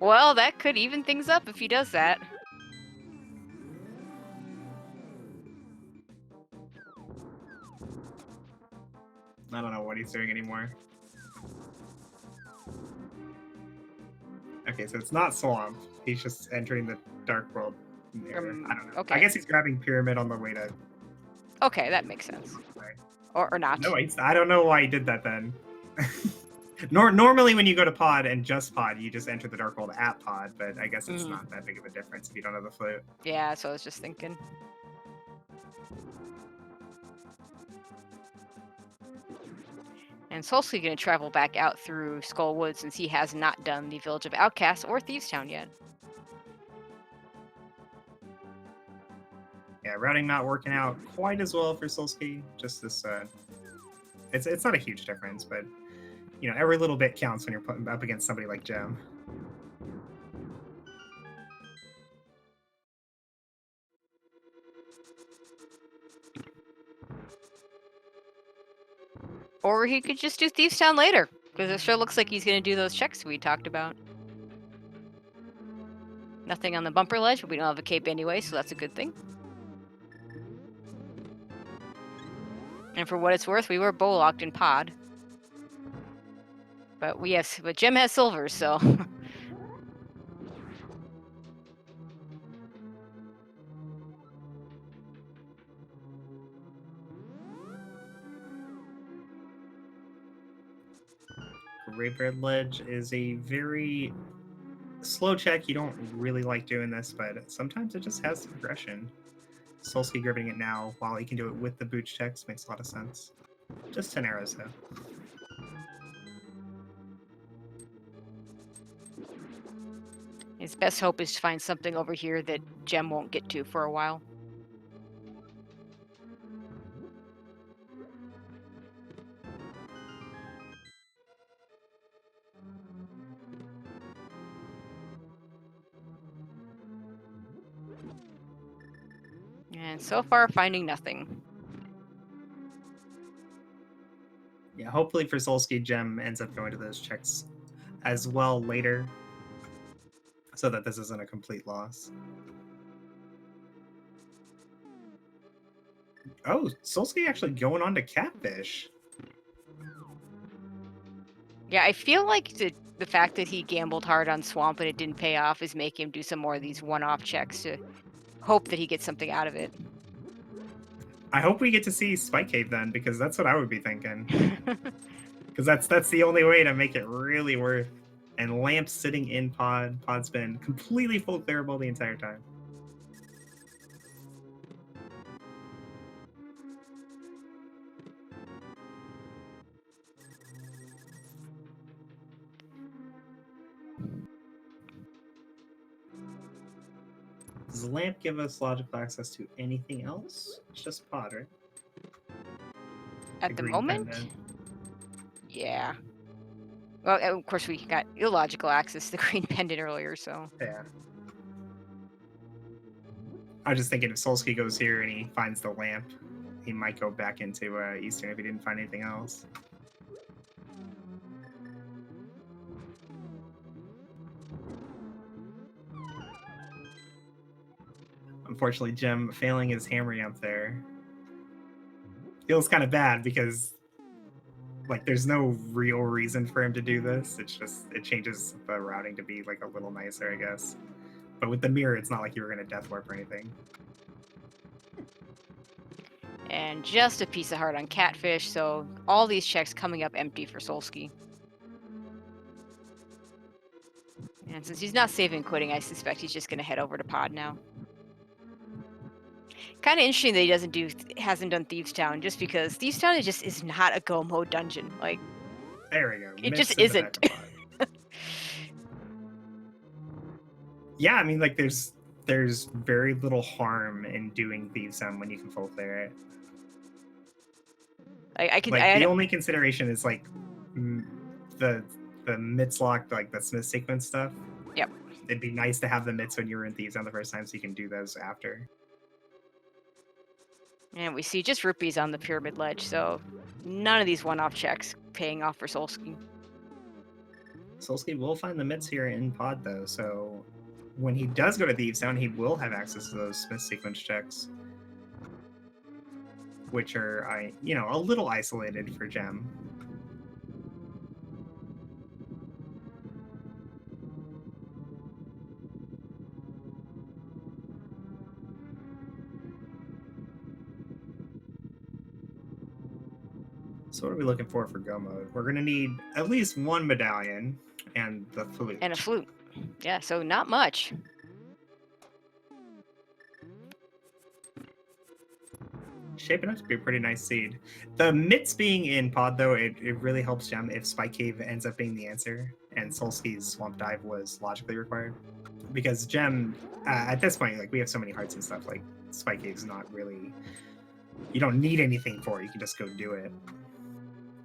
Well, that could even things up if he does that. I don't know what he's doing anymore. Okay, so it's not Swamp. He's just entering the Dark World. I don't know. Okay. I guess he's grabbing Pyramid on the way to... Okay, that makes sense. Right. Or not. No, I don't know why he did that then. Normally when you go to pod and just pod, you just enter the Dark World at pod, but I guess it's not that big of a difference if you don't have the flute. Yeah, that's what I was just thinking. And Solski's going to travel back out through Skullwood since he has not done the Village of Outcasts or Thieves Town yet. Yeah, routing not working out quite as well for Solski. Just this, it's not a huge difference, but you know, every little bit counts when you're putting up against somebody like Gem. Or he could just do Thieves Town later, because it sure looks like he's going to do those checks we talked about. Nothing on the bumper ledge, but we don't have a cape anyway, so that's a good thing. And for what it's worth, we were bow locked in pod. But Gem has silver, so. Graveyard Ledge is a very slow check. You don't really like doing this, but sometimes it just has the progression. Solski gripping it now while he can do it with the booch checks makes a lot of sense. Just 10 arrows though. His best hope is to find something over here that Gem won't get to for a while. And so far, finding nothing. Yeah, hopefully for Solski, Gem ends up going to those checks as well later, so that this isn't a complete loss. Oh, Solski actually going on to Catfish. Yeah, I feel like the fact that he gambled hard on Swamp and it didn't pay off is making him do some more of these one-off checks to hope that he gets something out of it. I hope we get to see Spike Cave then, because that's what I would be thinking. Because that's the only way to make it really worth. And Lamp sitting in pod's been completely full clearable the entire time. Does the lamp give us logical access to anything else? It's just pod, right? At the green moment? pendant. Yeah. Well, of course, we got illogical access to the green pendant earlier, so. Yeah. I was just thinking if Solski goes here and he finds the lamp, he might go back into Eastern if he didn't find anything else. Unfortunately, Jem failing his hammering up there feels kind of bad because like there's no real reason for him to do this. It's just it changes the routing to be like a little nicer, I guess. But with the mirror, it's not like you were gonna death warp or anything. And just a piece of heart on Catfish, so all these checks coming up empty for Solski. And since he's not saving quitting, I suspect he's just going to head over to Pod now. Kind of interesting that he hasn't done Thieves Town, just because Thieves Town is not a go mode dungeon. Like, there we go. It just isn't. Yeah, I mean, like there's very little harm in doing Thieves Town when you can full clear it. The only consideration is like the Mitzlock, like the Smith sequence stuff. Yep. It'd be nice to have the Mitz when you were in Thieves Town the first time, so you can do those after. And we see just rupees on the pyramid ledge, so none of these one-off checks paying off for Solski. Solski will find the Mitz here in Pod, though, so when he does go to Thieves Town, he will have access to those Smith sequence checks, which are, a little isolated for Gem. So what are we looking for go mode? We're going to need at least one medallion and the flute. And a flute. Yeah, so not much. Shaping up to be a pretty nice seed. The Mitz being in Pod, though, it really helps Gem if Spike Cave ends up being the answer and Solski's Swamp Dive was logically required. Because Gem, at this point, like we have so many hearts and stuff, like Spike Cave's not really... You don't need anything for it, you can just go do it.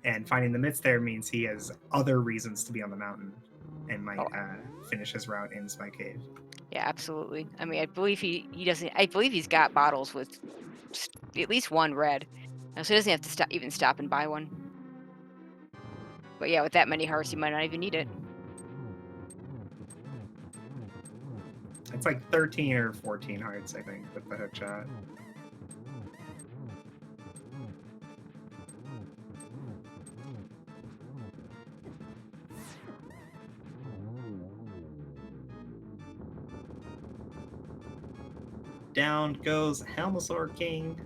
And finding the Mitz there means he has other reasons to be on the mountain and might finish his route in Spike Cave. Yeah, absolutely. I mean, I believe he doesn't... I believe he's got bottles with at least one red. So he doesn't have to even stop and buy one. But yeah, with that many hearts, he might not even need it. It's like 13 or 14 hearts, I think, with the hook shot. Down goes Helmosaur King.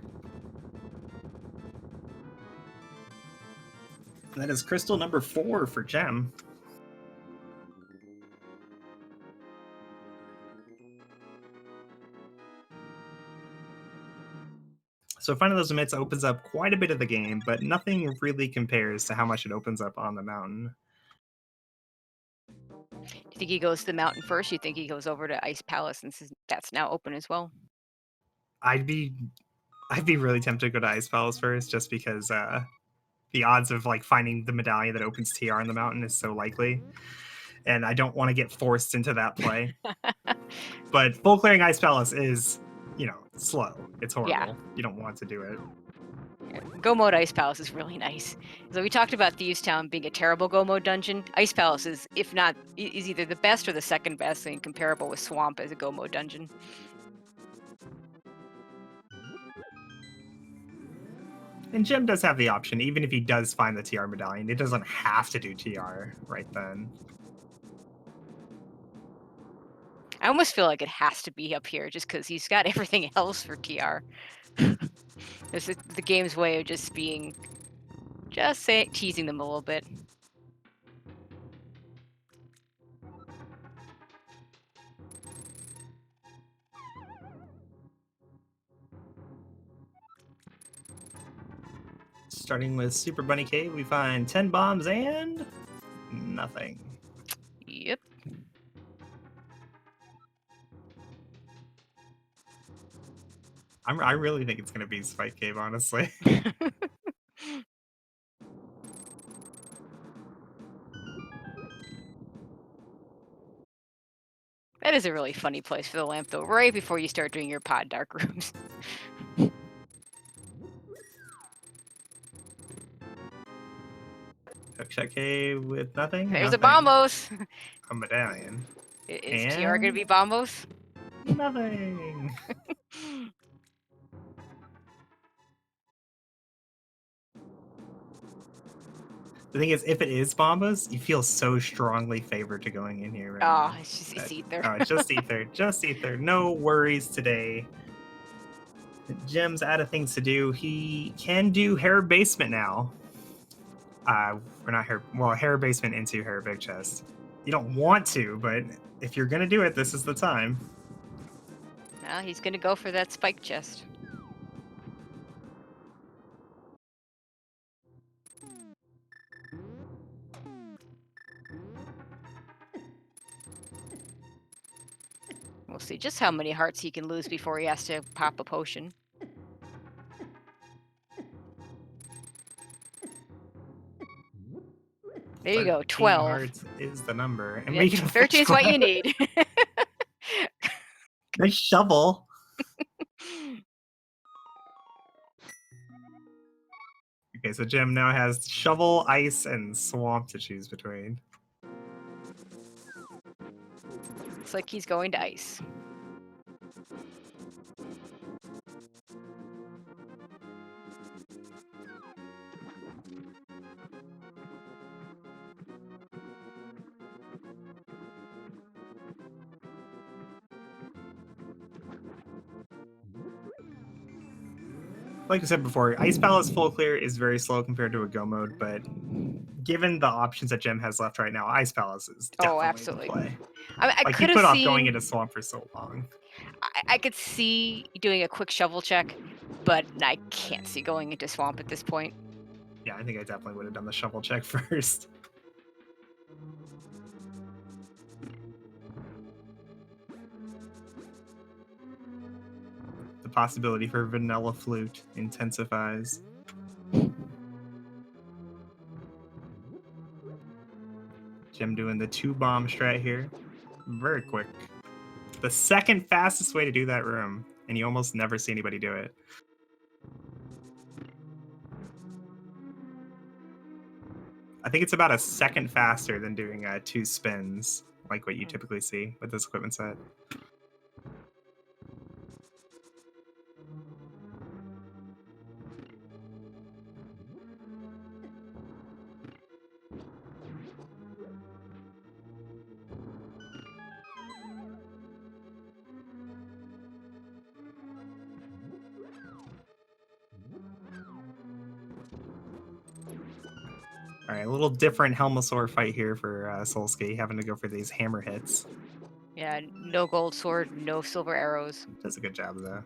That is crystal number 4 for Gem. So finding those Mitz opens up quite a bit of the game, but nothing really compares to how much it opens up on the mountain. Do you think he goes to the mountain first? You think he goes over to Ice Palace since that's now open as well? I'd be really tempted to go to Ice Palace first, just because the odds of like finding the medallion that opens TR in the mountain is so likely, and I don't want to get forced into that play. But full clearing Ice Palace is, slow. It's horrible. Yeah. You don't want to do it. Yeah. Go mode Ice Palace is really nice. So we talked about Thieves Town being a terrible go mode dungeon. Ice Palace is either the best or the second best thing, comparable with Swamp as a go mode dungeon. And Jim does have the option, even if he does find the TR medallion, it doesn't have to do TR right then. I almost feel like it has to be up here just because he's got everything else for TR. It's the game's way of just being, teasing them a little bit. Starting with Super Bunny Cave, we find 10 bombs and nothing. Yep. I really think it's going to be Spike Cave, honestly. That is a really funny place for the lamp, though, right before you start doing your pod dark rooms. Check Cave with nothing. There's a nothing. Bombos! A medallion. Is And TR gonna be Bombos? nothing. The thing is, if it is Bombas, you feel so strongly favored to going in here. Right Oh, now. it's Ether. Oh, it's just Ether. Just Ether. No worries today. Jim's out of things to do. He can do Hair Basement now. We're not Hair. Well, Hair Basement into Hair Big Chest. You don't want to, but if you're gonna do it, this is the time. Now he's gonna go for that spike chest. We'll see just how many hearts he can lose before he has to pop a potion. There you go, 12. Hearts is the number, and Yeah, we can 13 is what you need. Nice shovel. Okay, so Jim now has shovel, ice, and swamp to choose between. Looks like he's going to ice. Like I said before, Ice Palace full clear is very slow compared to a go mode, but given the options that Jim has left right now, Ice Palace is definitely absolutely. the play. I Like, he could put have off going seen. into swamp for so long. I could see doing a quick shovel check, but I can't see going into swamp at this point. Yeah, I think I definitely would have done the shovel check first. The possibility for vanilla flute intensifies. Jim doing the 2-bomb strat here. Very quick. The second fastest way to do that room, and you almost never see anybody do it. I think it's about a second faster than doing 2 spins, like what you typically see with this equipment set. All right, a little different Helmosaur fight here for Solski, having to go for these hammer hits. Yeah, no gold sword, no silver arrows. Does a good job, though.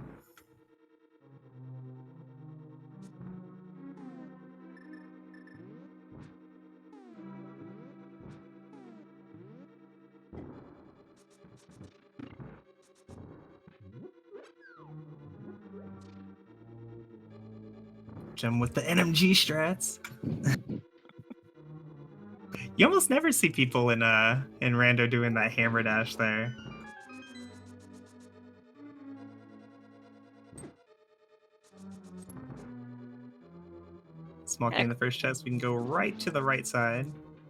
Jim with the NMG strats. You almost never see people in Rando doing that hammer dash there. Small key in the first chest. We can go right to the right side.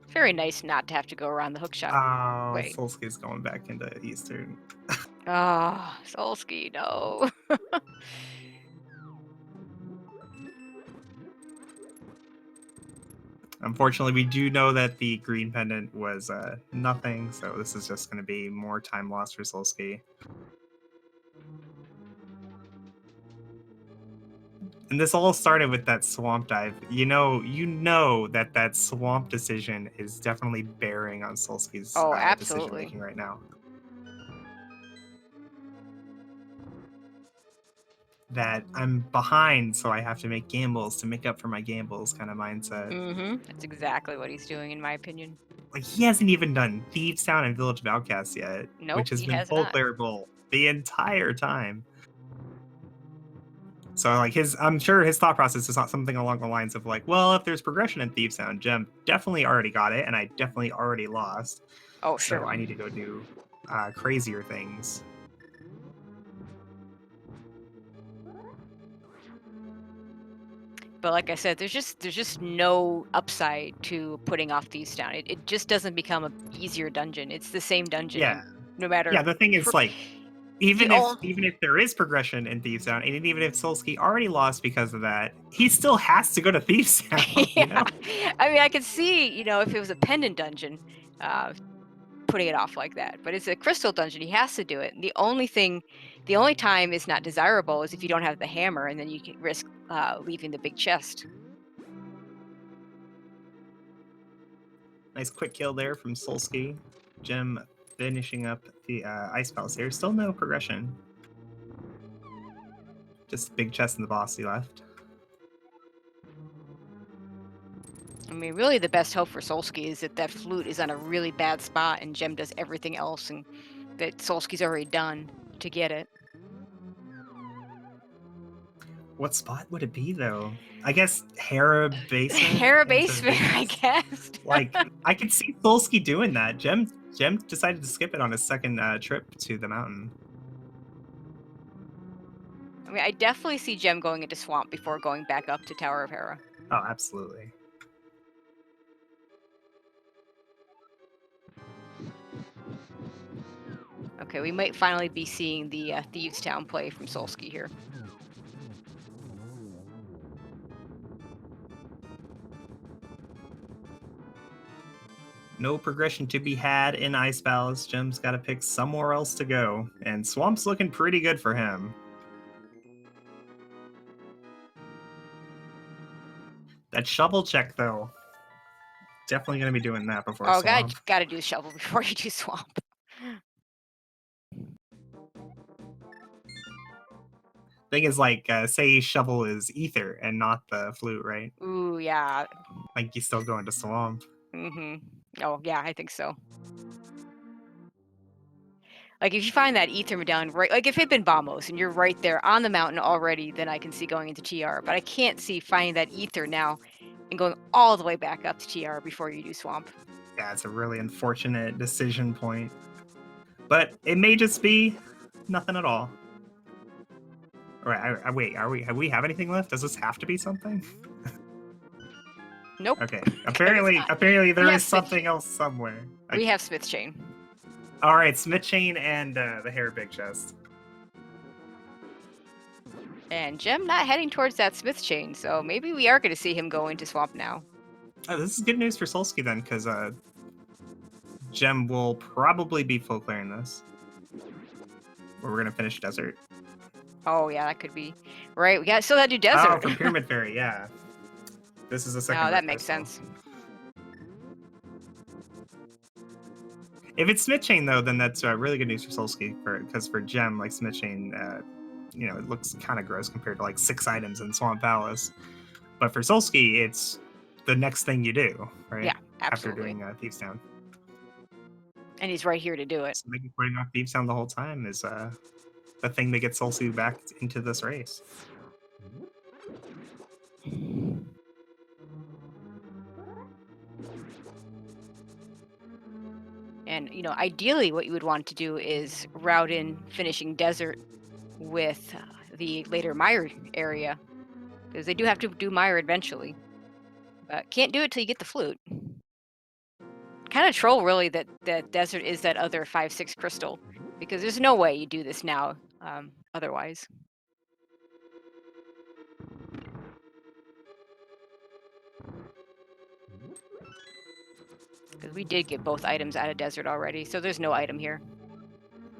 Very nice not to have to go around the hook shot. Oh, Wait. Solski's going back into Eastern. Oh, Solski, no. Unfortunately, we do know that the green pendant was nothing, so this is just going to be more time lost for Solski. And this all started with that swamp dive. You know that swamp decision is definitely bearing on Solski's Oh, decision absolutely. making right now. That I'm behind, so I have to make gambles to make up for my gambles kind of mindset. Mm-hmm. That's exactly what he's doing, in my opinion. Like, he hasn't even done Thieves Town and Village of Outcasts yet, Nope, which has he been has full not. playable the entire time. So, like, I'm sure his thought process is not something along the lines of like, well, if there's progression in Thieves Town, Gem definitely already got it, and I definitely already lost. Oh, So sure. I need to go do crazier things. But like I said, there's just no upside to putting off Thieves Town. It just doesn't become a easier dungeon. It's the same dungeon, Yeah. no matter. Yeah, the thing is, like, even if there is progression in Thieves Town, and even if Solski already lost because of that, he still has to go to Thieves Town, you know? I mean, I could see, if it was a pendant dungeon, putting it off like that. But it's a crystal dungeon. He has to do it. And the only time it's not desirable is if you don't have the hammer, and then you can risk leaving the big chest. Nice quick kill there from Solski. Gem finishing up the Ice Palace here. Still no progression. Just big chest and the boss he left. I mean, really, the best hope for Solski is that flute is on a really bad spot, and Gem does everything else, and that Solski's already done to get it. What spot would it be, though? I guess Hera Basement? Hera Basement, I guess. Like, I could see Solski doing that. Gem decided to skip it on his second trip to the mountain. I mean, I definitely see Gem going into Swamp before going back up to Tower of Hera. Oh, absolutely. Okay, we might finally be seeing the Thieves Town play from Solski here. No progression to be had in Ice Palace. Gem's got to pick somewhere else to go, and Swamp's looking pretty good for him. That shovel check, though. Definitely going to be doing that before Swamp. Gotta do shovel before you do Swamp. Thing is, like, say shovel is ether and not the flute, right? Ooh, yeah. Like, you still go into Swamp. Mm-hmm. Oh, yeah, I think so. Like, if you find that ether medallion, right, like if it had been Bamos and you're right there on the mountain already, then I can see going into TR. But I can't see finding that ether now and going all the way back up to TR before you do Swamp. Yeah, it's a really unfortunate decision point. But it may just be nothing at all. All right, wait, have we have anything left? Does this have to be something? Nope. Okay. Apparently there is something else somewhere. We have Smith Chain. All right, Smith Chain and the Hair Big Chest. And Gem not heading towards that Smith Chain, so maybe we are going to see him go into Swamp now. Oh, this is good news for Solski then, because Gem will probably be full clearing this. Or we're going to finish Desert. Oh, yeah, that could be. Right, we still got to do Desert. Oh, from Pyramid Fairy, yeah. This is the second. Oh, that makes sense. If it's Smith Chain, though, then that's really good news for Solski, because for Gem, like Smith Chain, it looks kind of gross compared to like 6 items in Swamp Palace. But for Solski, it's the next thing you do, right? Yeah, absolutely. After doing Thieves Town. And he's right here to do it. So maybe putting off Thieves Town the whole time is the thing that gets Solski back into this race. And, ideally what you would want to do is route in finishing Desert with the later Mire area. Because they do have to do Mire eventually. But can't do it till you get the flute. Kind of troll, really, that Desert is that other 5/6 crystal. Because there's no way you do this now otherwise. Because we did get both items out of desert already, so there's no item here.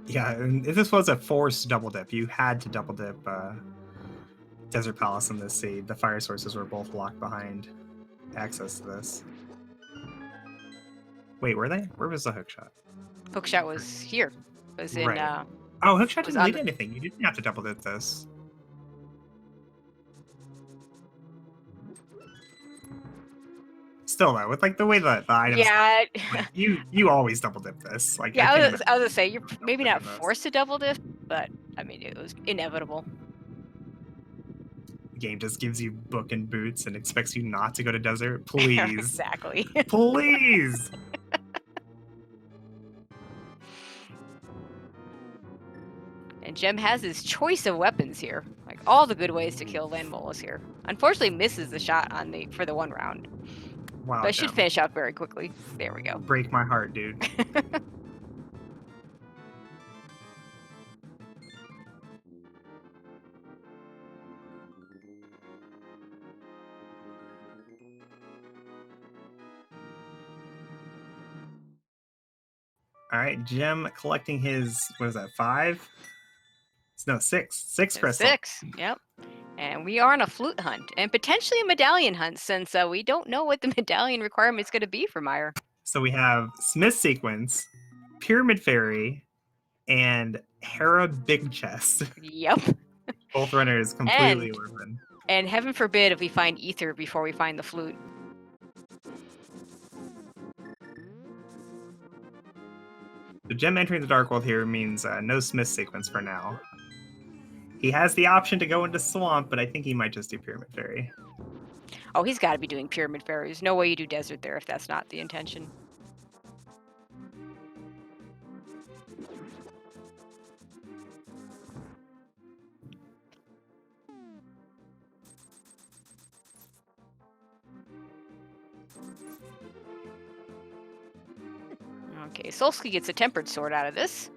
Yeah, and if this was a forced double dip, you had to double dip Desert Palace and this seed. The fire sources were both locked behind access to this. Wait, were they? Where was the hookshot? Hookshot was here. Was in Right. Oh, hookshot was didn't on lead the- anything. You didn't have to double dip this. Still though, with like the way the items, Yeah. like, you always double dip this. Like Yeah, I can't I imagine was gonna say you're maybe not dipping this. forced to double dip, but I mean it was inevitable. The game just gives you book and boots and expects you not to go to desert. Please, Exactly. please. And Jem has his choice of weapons here. Like all the good ways to kill land molas here. Unfortunately misses the shot on for the one round. Wow, But should Jem. finish out very quickly. There we go. Break my heart, dude. All right, Jem collecting his, what is that, 5? No, 6. 6 crystal. 6. Yep. And we are on a flute hunt and potentially a medallion hunt since we don't know what the medallion requirement is going to be for Meyer. So we have Smith Sequence, Pyramid Fairy, and Hera Big Chest. Yep. Both runners completely orphan. And heaven forbid if we find ether before we find the flute. The Gem entering the Dark World here means no Smith Sequence for now. He has the option to go into Swamp, but I think he might just do Pyramid Fairy. Oh, he's got to be doing Pyramid Fairy. There's no way you do Desert there if that's not the intention. Okay, Solski gets a Tempered Sword out of this.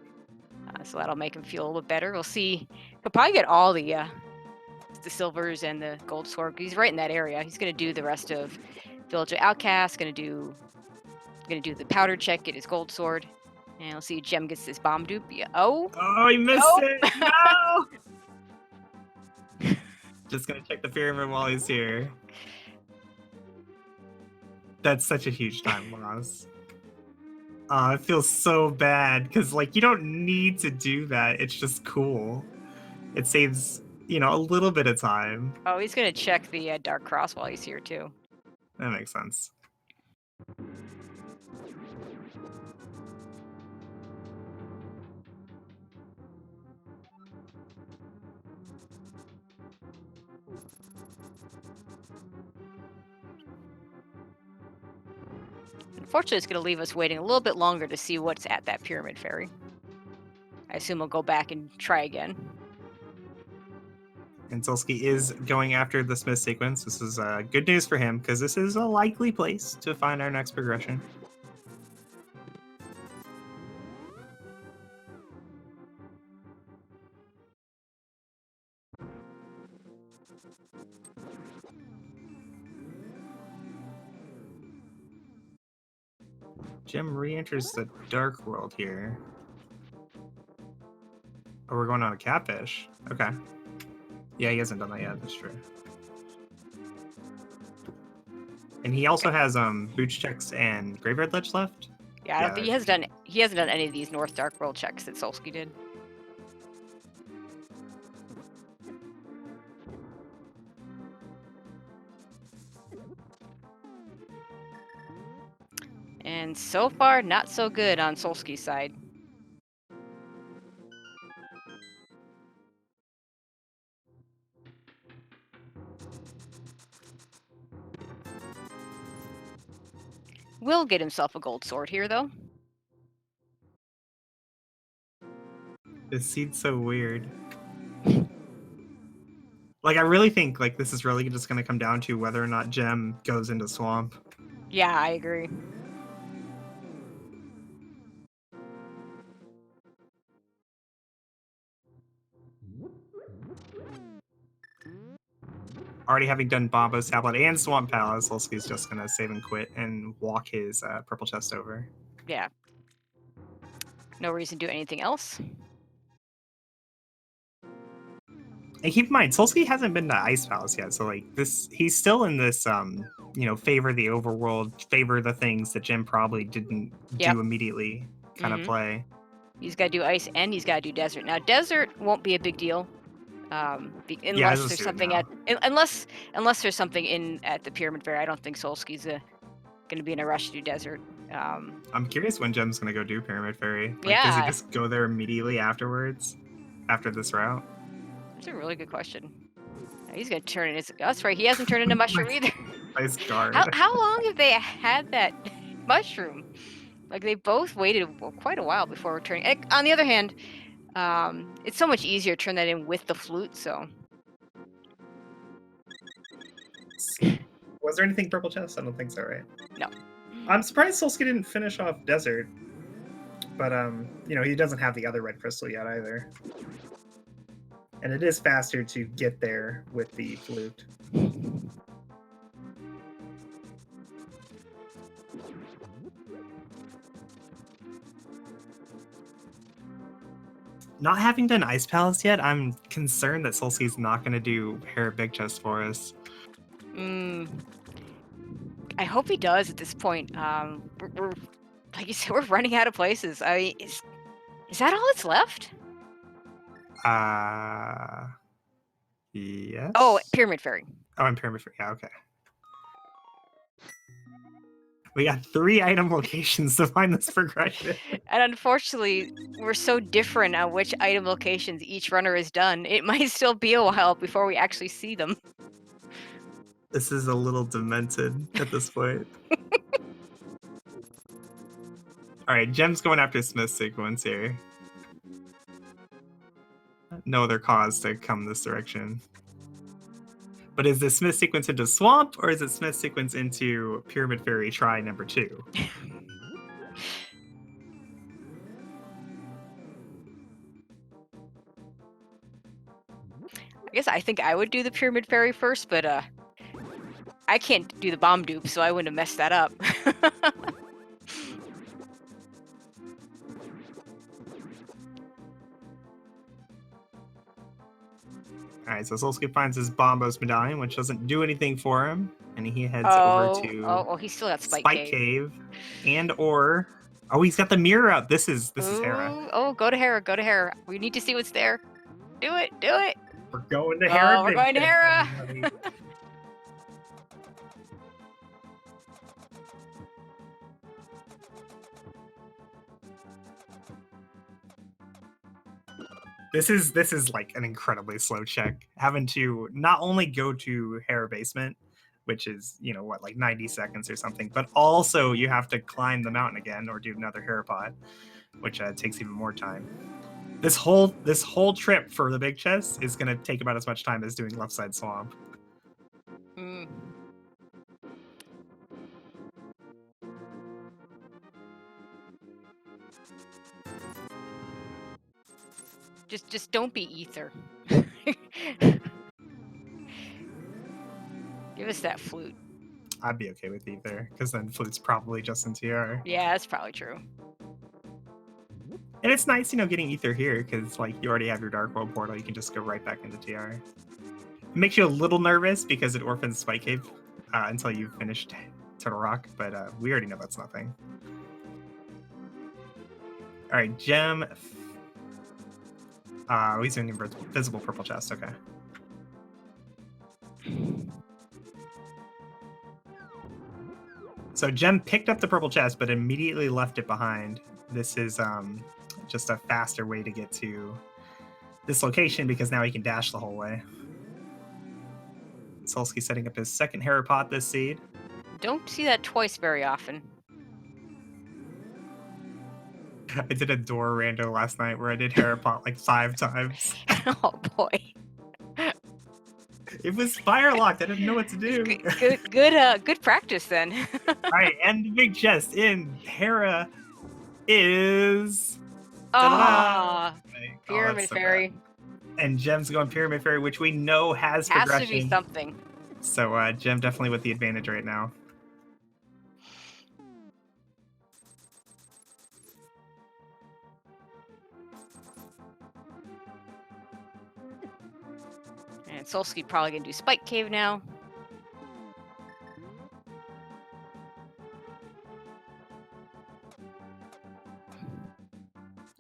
So that'll make him feel a little better. We'll see. He'll probably get all the silvers and the gold sword. He's right in that area. He's going to do the rest of Village of Outcasts. Going to do the powder check, get his gold sword. And we'll see if Gem gets this bomb dupe. Yeah. Oh, he missed Nope. it! No! Just gonna check the pyramid while he's here. That's such a huge time loss. It feels so bad because, like, you don't need to do that. It's just cool. It saves, a little bit of time. Oh, he's going to check the Dark Cross while he's here, too. That makes sense. Unfortunately, it's going to leave us waiting a little bit longer to see what's at that Pyramid Fairy. I assume we'll go back and try again. And Solski is going after the Smith Sequence. This is good news for him because this is a likely place to find our next progression. Jim re-enters the Dark World here. Oh, we're going on a catfish. Okay. Yeah, he hasn't done that yet. That's true. And he also has boots checks and graveyard ledge left. Yeah, I don't think he hasn't done any of these North Dark World checks that Solski did. And so far, not so good on Solski's side. Will get himself a gold sword here, though. This seed's so weird. Like, I really think this is really just going to come down to whether or not Gem goes into Swamp. Yeah, I agree. already having done Bombo's Tablet and Swamp Palace, Solski's just going to save and quit and walk his purple chest over. Yeah. No reason to do anything else. And keep in mind, Solski hasn't been to Ice Palace yet, so like he's still in this, favor the overworld, favor the things that Jim probably didn't do immediately kind of play. He's got to do ice and he's got to do desert. Now, desert won't be a big deal, unless there's something unless there's something in at the Pyramid Fair. I don't think Solski's going to be in a rush to do desert. I'm curious when Jem's going to go do Pyramid Fairy. Does he just go there immediately afterwards, after this route? That's a really good question. He's going to turn it. That's right. He hasn't turned into mushroom either. Nice guard. How long have they had that mushroom? Like, they both waited quite a while before returning. On the other hand, it's so much easier to turn that in with the flute, so. Was there anything purple chest? I don't think so, right? No. I'm surprised Solski didn't finish off desert. But, he doesn't have the other red crystal yet either. And it is faster to get there with the flute. Not having done Ice Palace yet, I'm concerned that Solski's not going to do Hera Big Chest for us. I hope he does at this point. We're like you said, we're running out of places. I mean, is that all that's left? Yes. Oh, Pyramid Fairy. Oh, and Pyramid Fairy. Yeah, okay. We got 3 item locations to find this progression. And unfortunately, we're so different on which item locations each runner has done. It might still be a while before we actually see them. This is a little demented at this point. Alright, Jem's going after Smith sequence here. No other cause to come this direction. But is the Smith sequence into Swamp, or is it Smith sequence into Pyramid Fairy try number 2? I think I would do the Pyramid Fairy first, but I can't do the bomb dupe, so I wouldn't have messed that up. Alright, so Solski finds his Bombos medallion, which doesn't do anything for him, and he heads over to he's still got Spike Cave. And/or he's got the mirror out. This is Hera. Oh, go to Hera. We need to see what's there. Do it. We're going to Hera. We're going to Hera. This is like an incredibly slow check. Having to not only go to Hera Basement, which is, like 90 seconds or something, but also you have to climb the mountain again or do another Hera pod, which takes even more time. This whole trip for the big chest is going to take about as much time as doing Left Side Swamp. Just don't be Ether. Give us that flute. I'd be okay with Ether, because then flute's probably just in TR. Yeah, that's probably true. And it's nice, getting Ether here, because you already have your Dark World portal. You can just go right back into TR. It makes you a little nervous because it orphans Spike Cave until you've finished Turtle Rock, but we already know that's nothing. All right, Gem. He's doing invisible purple chest. Okay. So Gem picked up the purple chest, but immediately left it behind. This is just a faster way to get to this location because now he can dash the whole way. Solski setting up his second Hera pot this seed. Don't see that twice very often. I did a door rando last night where I did Hera pot 5 times. Oh boy. It was fire locked. I didn't know what to do. Good practice then. All right, and the big chest in Hera is Pyramid Fairy. And Gem's going Pyramid Fairy, which we know has progression. To be something. So Gem definitely with the advantage right now. And Solski probably gonna do Spike Cave now.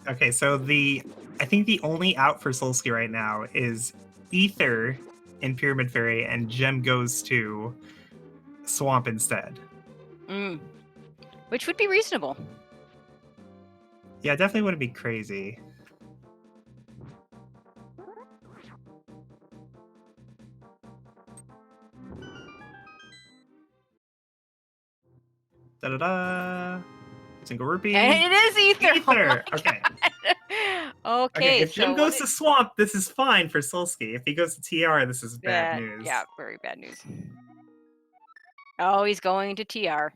Okay, so I think the only out for Solski right now is Ether in Pyramid Fairy, and Gem goes to Swamp instead. Which would be reasonable. Yeah, definitely wouldn't be crazy. Da-da-da! Single rupee. And it is Ether! Ether! Oh okay. Okay, if Gem so goes to Swamp, this is fine for Solski. If he goes to TR, this is bad news. Yeah, very bad news. Oh, he's going to TR.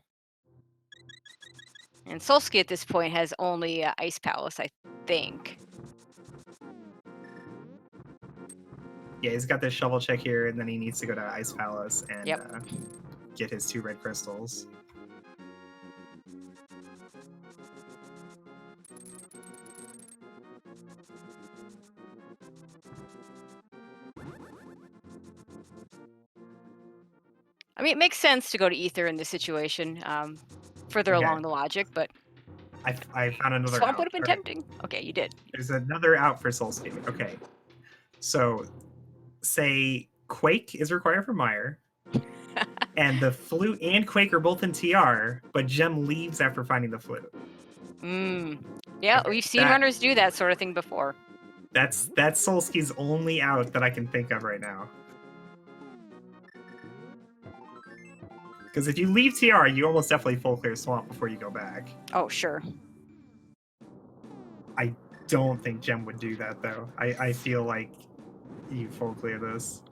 And Solski at this point has only Ice Palace, I think. Yeah, he's got this shovel check here, and then he needs to go to Ice Palace and get his 2 red crystals. I mean, it makes sense to go to Ether in this situation, further along the logic, but I found another Swamp out. would have been tempting. Okay, you did. There's another out for Solski. Okay. So, say Quake is required for Meyer, and the Flute and Quake are both in TR, but Gem leaves after finding the Flute. Yeah, Okay, we've seen runners do that sort of thing before. That's Solski's only out that I can think of right now. Because if you leave TR, you almost definitely full clear Swamp before you go back. Oh, sure. I don't think Gem would do that, though. I feel like you full clear this.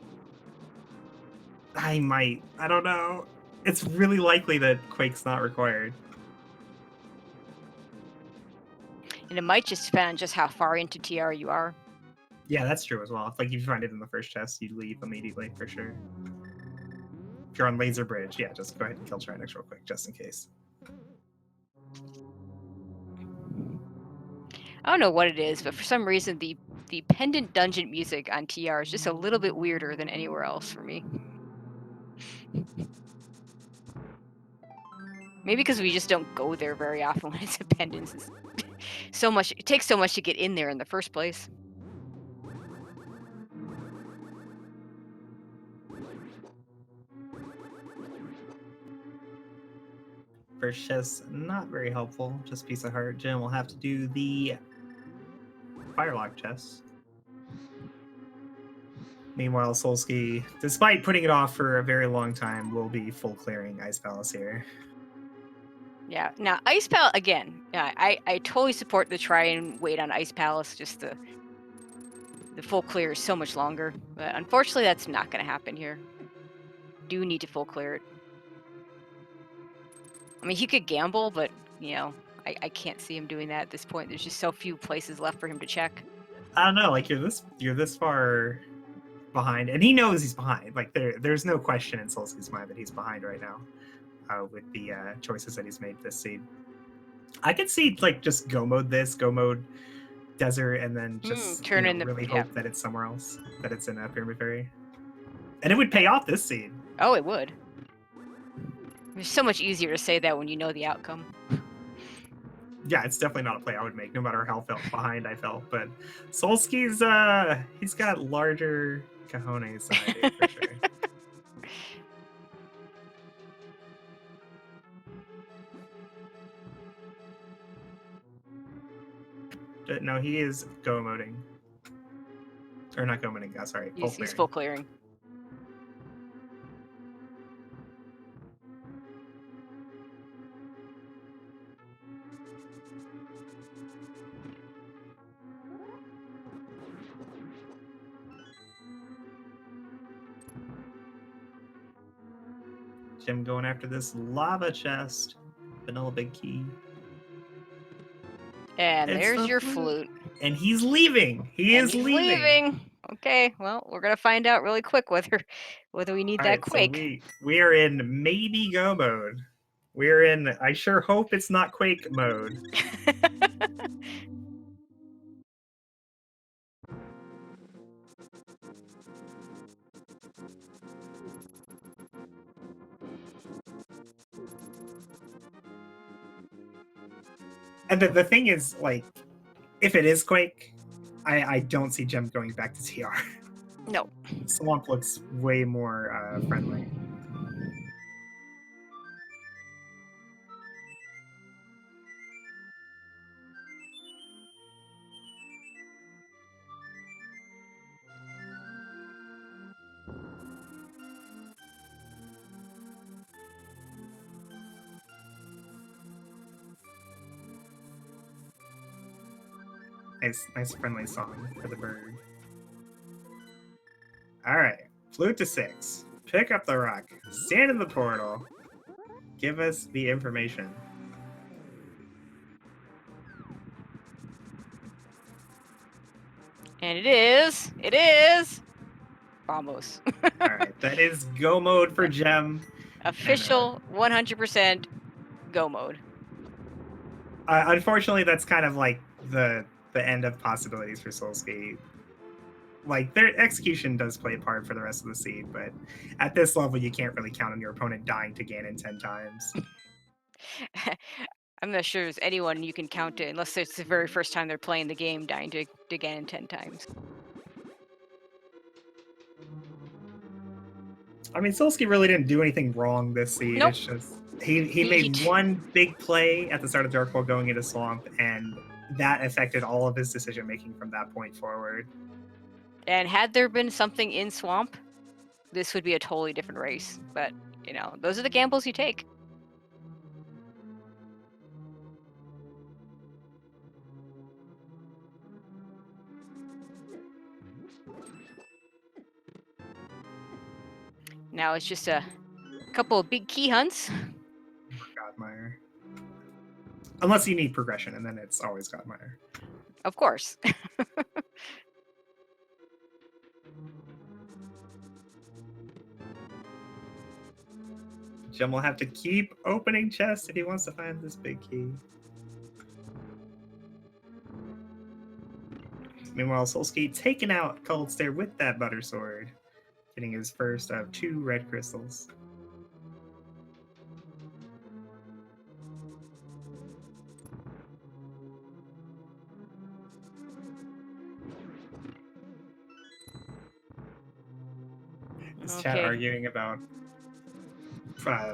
I might. I don't know. It's really likely that Quake's not required. And it might just depend on just how far into TR you are. Yeah, that's true as well. If you find it in the first chest, you leave immediately for sure. If you're on Laser Bridge, yeah, just go ahead and kill Trinix real quick, just in case. I don't know what it is, but for some reason the pendant dungeon music on TR is just a little bit weirder than anywhere else for me. Maybe because we just don't go there very often when it's a pendant. It's so much. It takes so much to get in there in the first place. First chest, not very helpful. Just piece of heart. Gem will have to do the Firelock chest. Meanwhile, Solski, despite putting it off for a very long time, will be full clearing Ice Palace here. Yeah. Now, Ice Palace, again, I totally support the try and wait on Ice Palace. Just the full clear is so much longer. But unfortunately, that's not going to happen here. Do need to full clear it. I mean, he could gamble, but, you know, I can't see him doing that at this point. There's just so few places left for him to check. I don't know, like you're this far behind, and he knows he's behind. Like there's no question in Solski's mind that he's behind right now with the choices that he's made this seed. I could see like just go mode desert, and then just turn in the really hope that it's somewhere else, that it's in a Pyramid Fairy, and it would pay off this seed. Oh, it would. It's so much easier to say that when you know the outcome. Yeah, it's definitely not a play I would make, no matter how behind I felt. But Solski's he's got larger cojones than I do, for sure. No, he is go moding. Or not go moding, sorry. He's full clearing. Jim going after this lava chest. Vanilla big key. And there's your flute. And he's leaving. He is leaving. Okay, well, we're gonna find out really quick whether we need All that right, so quake. we are in maybe go mode. We're in. I sure hope it's not quake mode. And the thing is, like, if it is quake, I don't see Gem going back to TR. No. Swamp looks way more friendly. Nice friendly song for the bird. All right, flute to 6. Pick up the rock. Stand in the portal. Give us the information. And it is Vamos. All right, that is go mode for Gem. Official 100% go mode. Unfortunately, that's kind of like the end of possibilities for Solski. Like, their execution does play a part for the rest of the seed, but at this level, you can't really count on your opponent dying to Ganon 10 times. I'm not sure there's anyone you can count it, unless it's the very first time they're playing the game, dying to Ganon 10 times. I mean, Solski really didn't do anything wrong this seed. Nope. It's just he made one big play at the start of Dark Hole going into Swamp, and that affected all of his decision making from that point forward. And had there been something in Swamp, this would be a totally different race. But, you know, those are the gambles you take. Now it's just a couple of big key hunts. Godmire. Unless you need progression, and then it's always Godmire. Of course. Gem will have to keep opening chests if he wants to find this big key. Meanwhile, Solski taking out Cold Stare with that Butter Sword, getting his first of 2 red crystals. This chat arguing about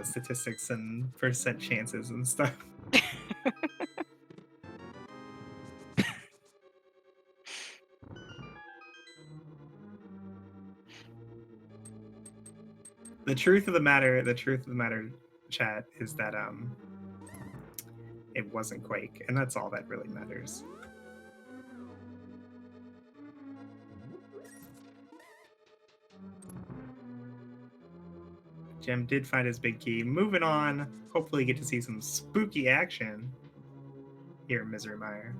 statistics and percent chances and stuff. The truth of the matter, chat, is that it wasn't Quake, and that's all that really matters. Gem did find his big key. Moving on, hopefully get to see some spooky action here in Misery Mire.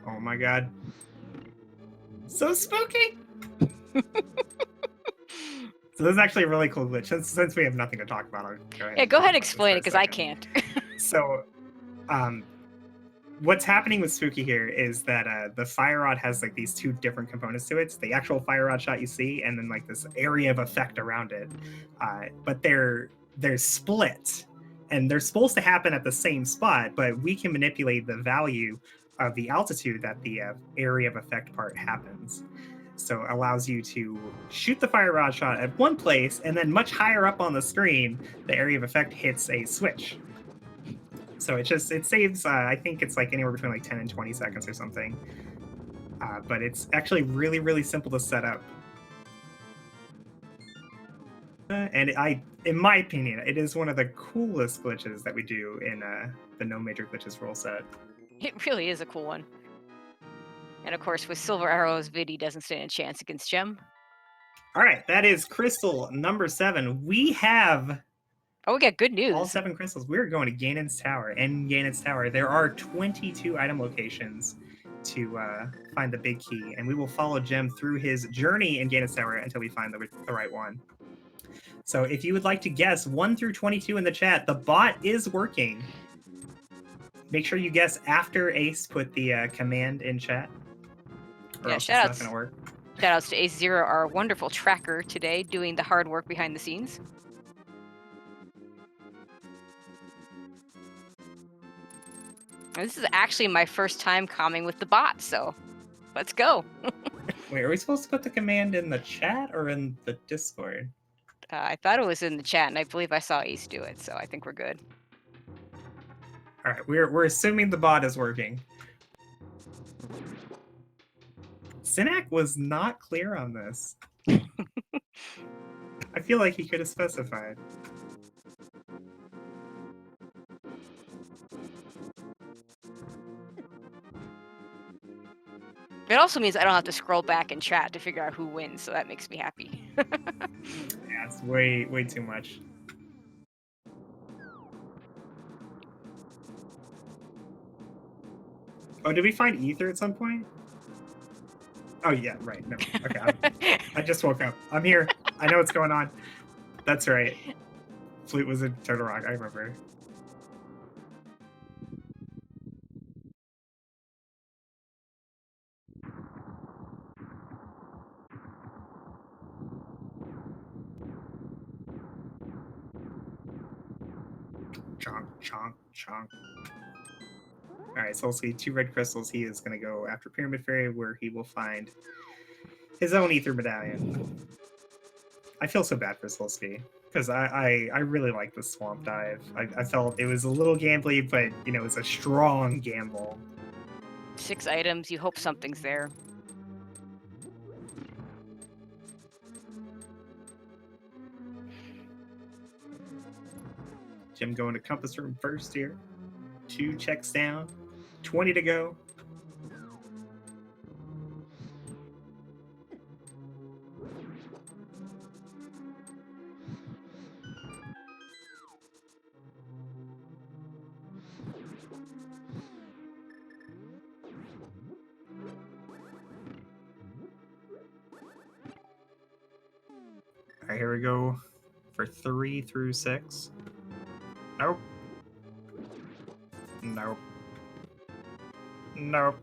Oh my god. So spooky! So this is actually a really cool glitch. Since we have nothing to talk about, I'll go ahead. Yeah, go ahead and explain it, because I can't. So, what's happening with Spooky here is that the Fire Rod has like these 2 different components to it. It's the actual Fire Rod shot you see, and then like this area of effect around it. But they're split, and they're supposed to happen at the same spot, but we can manipulate the value of the altitude that the area of effect part happens. So it allows you to shoot the Fire Rod shot at one place, and then much higher up on the screen, the area of effect hits a switch. So it saves, I think it's like anywhere between like 10 and 20 seconds or something. But it's actually really, really simple to set up. And in my opinion, it is one of the coolest glitches that we do in the No Major Glitches rule set. It really is a cool one. And of course, with Silver Arrows, Vidi doesn't stand a chance against Gem. All right, that is crystal number 7. We have Oh, we got good all news. 7 crystals. We're going to Ganon's Tower. And Ganon's Tower, there are 22 item locations to find the big key. And we will follow Gem through his journey in Ganon's Tower until we find the right one. So if you would like to guess 1 through 22 in the chat, the bot is working. Make sure you guess after Ace put the command in chat. Or Yeah, else it's not going to work. Shout outs to Ace Zero, our wonderful tracker today, doing the hard work behind the scenes. And this is actually my first time calming with the bot, so let's go. Wait, are we supposed to put the command in the chat or in the Discord? I thought it was in the chat, and I believe I saw Ace do it, so I think we're good. All right, we're assuming the bot is working. Sinak was not clear on this. I feel like he could have specified. It also means I don't have to scroll back in chat to figure out who wins, so that makes me happy. Yeah, it's way too much. Oh, did we find Ether at some point? Oh, yeah, right. No. Okay. I just woke up. I'm here. I know what's going on. That's right. Flute was in Turtle Rock. I remember. Chonk, chonk, chonk. All right, Solski, 2 red crystals. He is going to go after Pyramid Fairy, where he will find his own Ether Medallion. I feel so bad for Solski, because I really like the Swamp Dive. I felt it was a little gambly, but, you know, it was a strong gamble. 6 items, you hope something's there. Jim going to Compass Room first here. 2 checks down. 20 to go. All right, here we go for 3 through 6. Nope. Nope. Nope.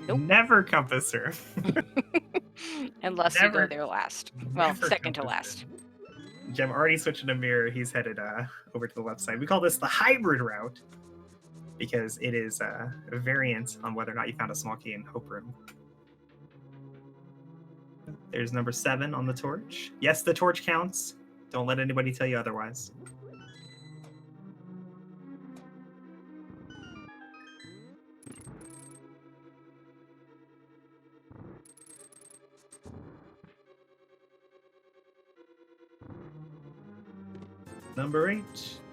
Nope. Never Compass Room. Unless you go there last. Well, Never second to Compass last. Room. Jim already switching to mirror. He's headed over to the left side. We call this the hybrid route because it is a variant on whether or not you found a small key in Hope Room. There's number 7 on the torch. Yes, the torch counts. Don't let anybody tell you otherwise. Number 8.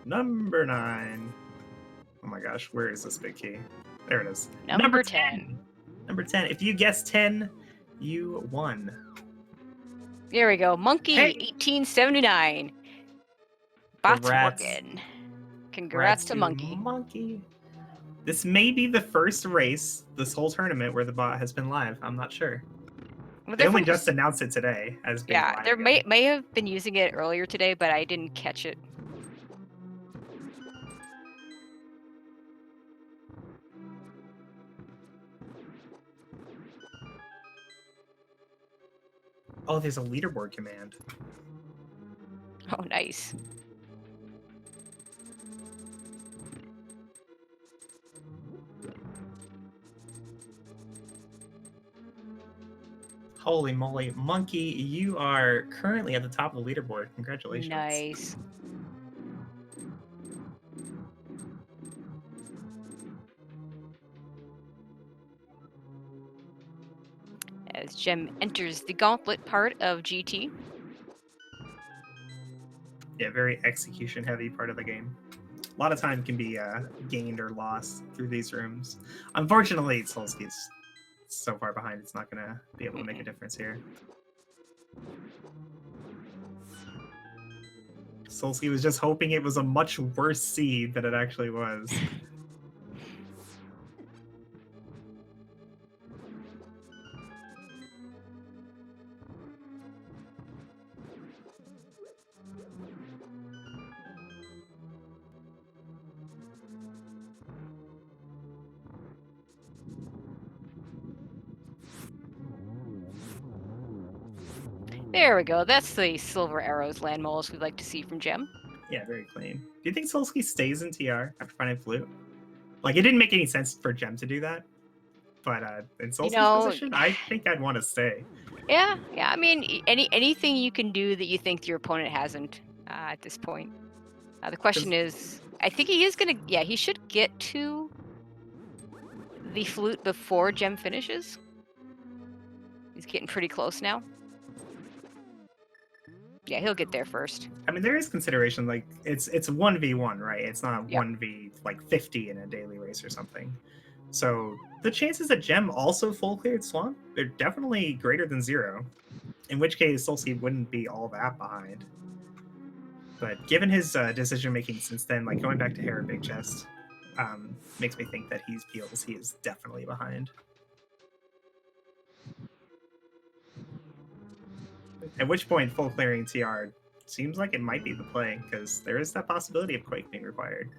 Number 9. Oh my gosh, where is this big key? There it is. Number 10. Number 10. If you guess 10, you won. There we go. Monkey, Hey. 1879. Bot's Congrats. working. Congrats to Monkey. Monkey. This may be the first race this whole tournament where the bot has been live. I'm not sure. Well, They only just announced it today as being yeah, live there again. may have been using it earlier today, but I didn't catch it. Oh, there's a leaderboard command. Oh, nice. Holy moly. Monkey, you are currently at the top of the leaderboard. Congratulations. Nice. As Gem enters the gauntlet part of GT. Yeah, very execution heavy part of the game. A lot of time can be gained or lost through these rooms. Unfortunately, it's Solski's so far behind, it's not going to be able to make a difference here. Solski was just hoping it was a much worse seed than it actually was. There we go. That's the silver arrows land moles we'd like to see from Gem. Yeah, very clean. Do you think Solski stays in TR after finding Flute? Like, it didn't make any sense for Gem to do that. But in Solski's position, I think I'd want to stay. Yeah. I mean, anything you can do that you think your opponent hasn't at this point. The question is, I think he is going to, yeah, he should get to the flute before Gem finishes. He's getting pretty close now. Yeah, he'll get there first. I mean, there is consideration, like, it's 1v1, right? It's not 1v, like, 50 in a daily race or something. So the chances that Gem also full cleared Swamp, they're definitely greater than 0. In which case, Solski wouldn't be all that behind. But given his decision making since then, like going back to Hera Big Chest, makes me think that he feels he is definitely behind. At which point, full clearing TR seems like it might be the play, because there is that possibility of Quake being required.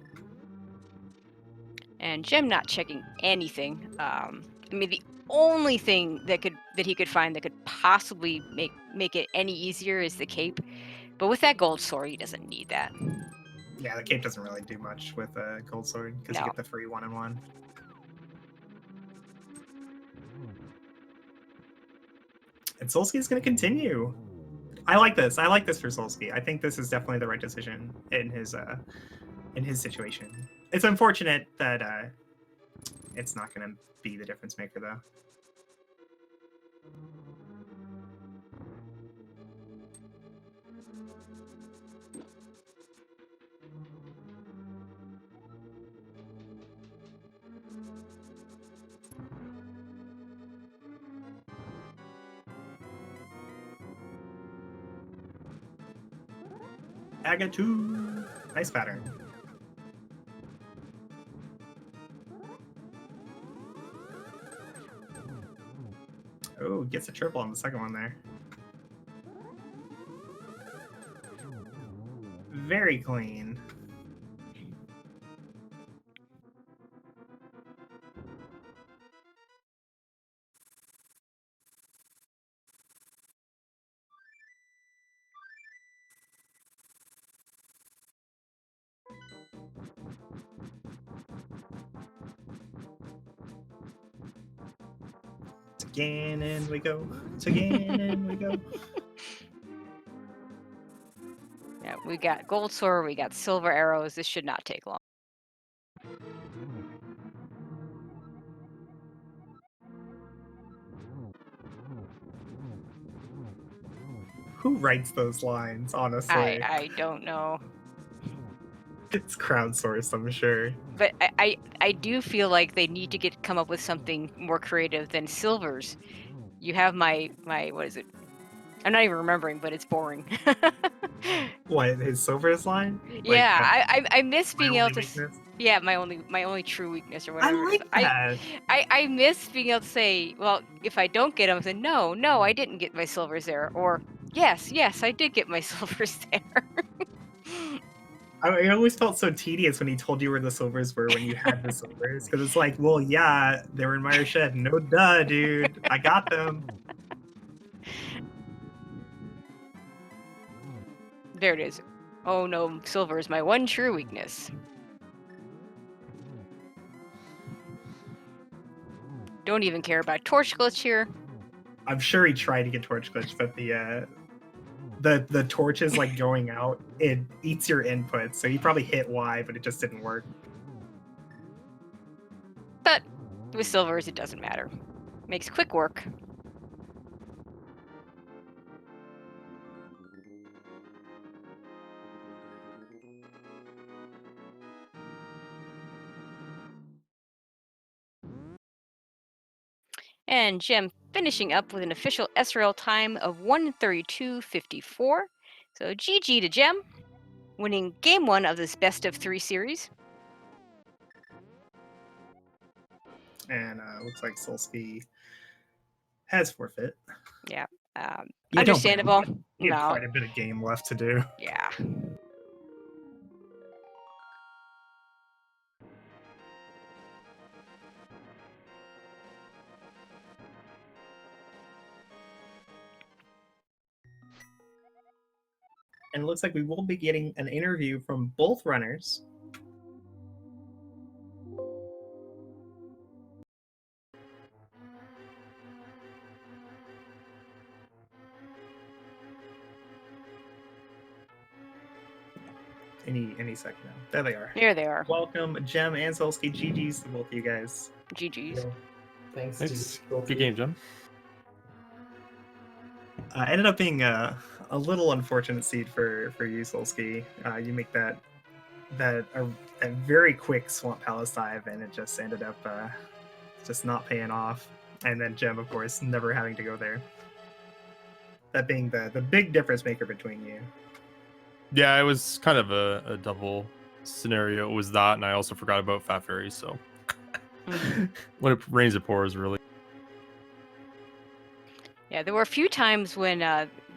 And Gem not checking anything. I mean, the only thing that he could find that could possibly make it any easier is the cape. But with that gold sword, he doesn't need that. Yeah, the cape doesn't really do much with a gold sword, because you get the free 1-on-1. And Solski is going to continue. I like this. I like this for Solski. I think this is definitely the right decision in his situation. It's unfortunate that it's not going to be the difference maker, though. Agatu. Nice pattern. Oh, gets a triple on the second one there. Very clean. Again and we go. Again and we go. Yeah, we got gold sword, we got silver arrows. This should not take long. Who writes those lines, honestly? I don't know. It's crowdsourced, I'm sure. But I do feel like they need to come up with something more creative than silvers. You have my what is it? I'm not even remembering, but it's boring. What, his silver's line? Yeah, I miss being able to. Weakness? Yeah, my only true weakness or whatever. I like that. I miss being able to say, well, if I don't get them, I say no, I didn't get my silvers there, or yes, I did get my silvers there. I always felt so tedious when he told you where the silvers were when you had the silvers, because it's like, well, yeah, they were in Meyer Shed. No duh, dude. I got them. There it is. Oh no, silver is my one true weakness. Don't even care about torch glitch here. I'm sure he tried to get torch glitch, but the torch is like going out. It eats your input, so he probably hit Y, but it just didn't work. But with silvers, it doesn't matter. Makes quick work. And Jem finishing up with an official SRL time of 1:32.54. So GG to Jem, winning game 1 of this best of 3 series. And looks like Solski has forfeit. Yeah. Yeah, don't blame him. Understandable. He had No. quite a bit of game left to do. Yeah. And it looks like we will be getting an interview from both runners. Any second now. There they are. There they are. Welcome, Jem and Solski. GG's to both of you guys. GG's. Thanks. Good game, Jem. Ended up being a little unfortunate seed for you, Solski. You make that very quick Swamp Palace dive, and it just ended up just not paying off. And then Jem, of course, never having to go there. That being the big difference maker between you. Yeah, it was kind of a double scenario. It was that, and I also forgot about Fat Fairy, so when it rains, it pours, really. Yeah, there were a few times when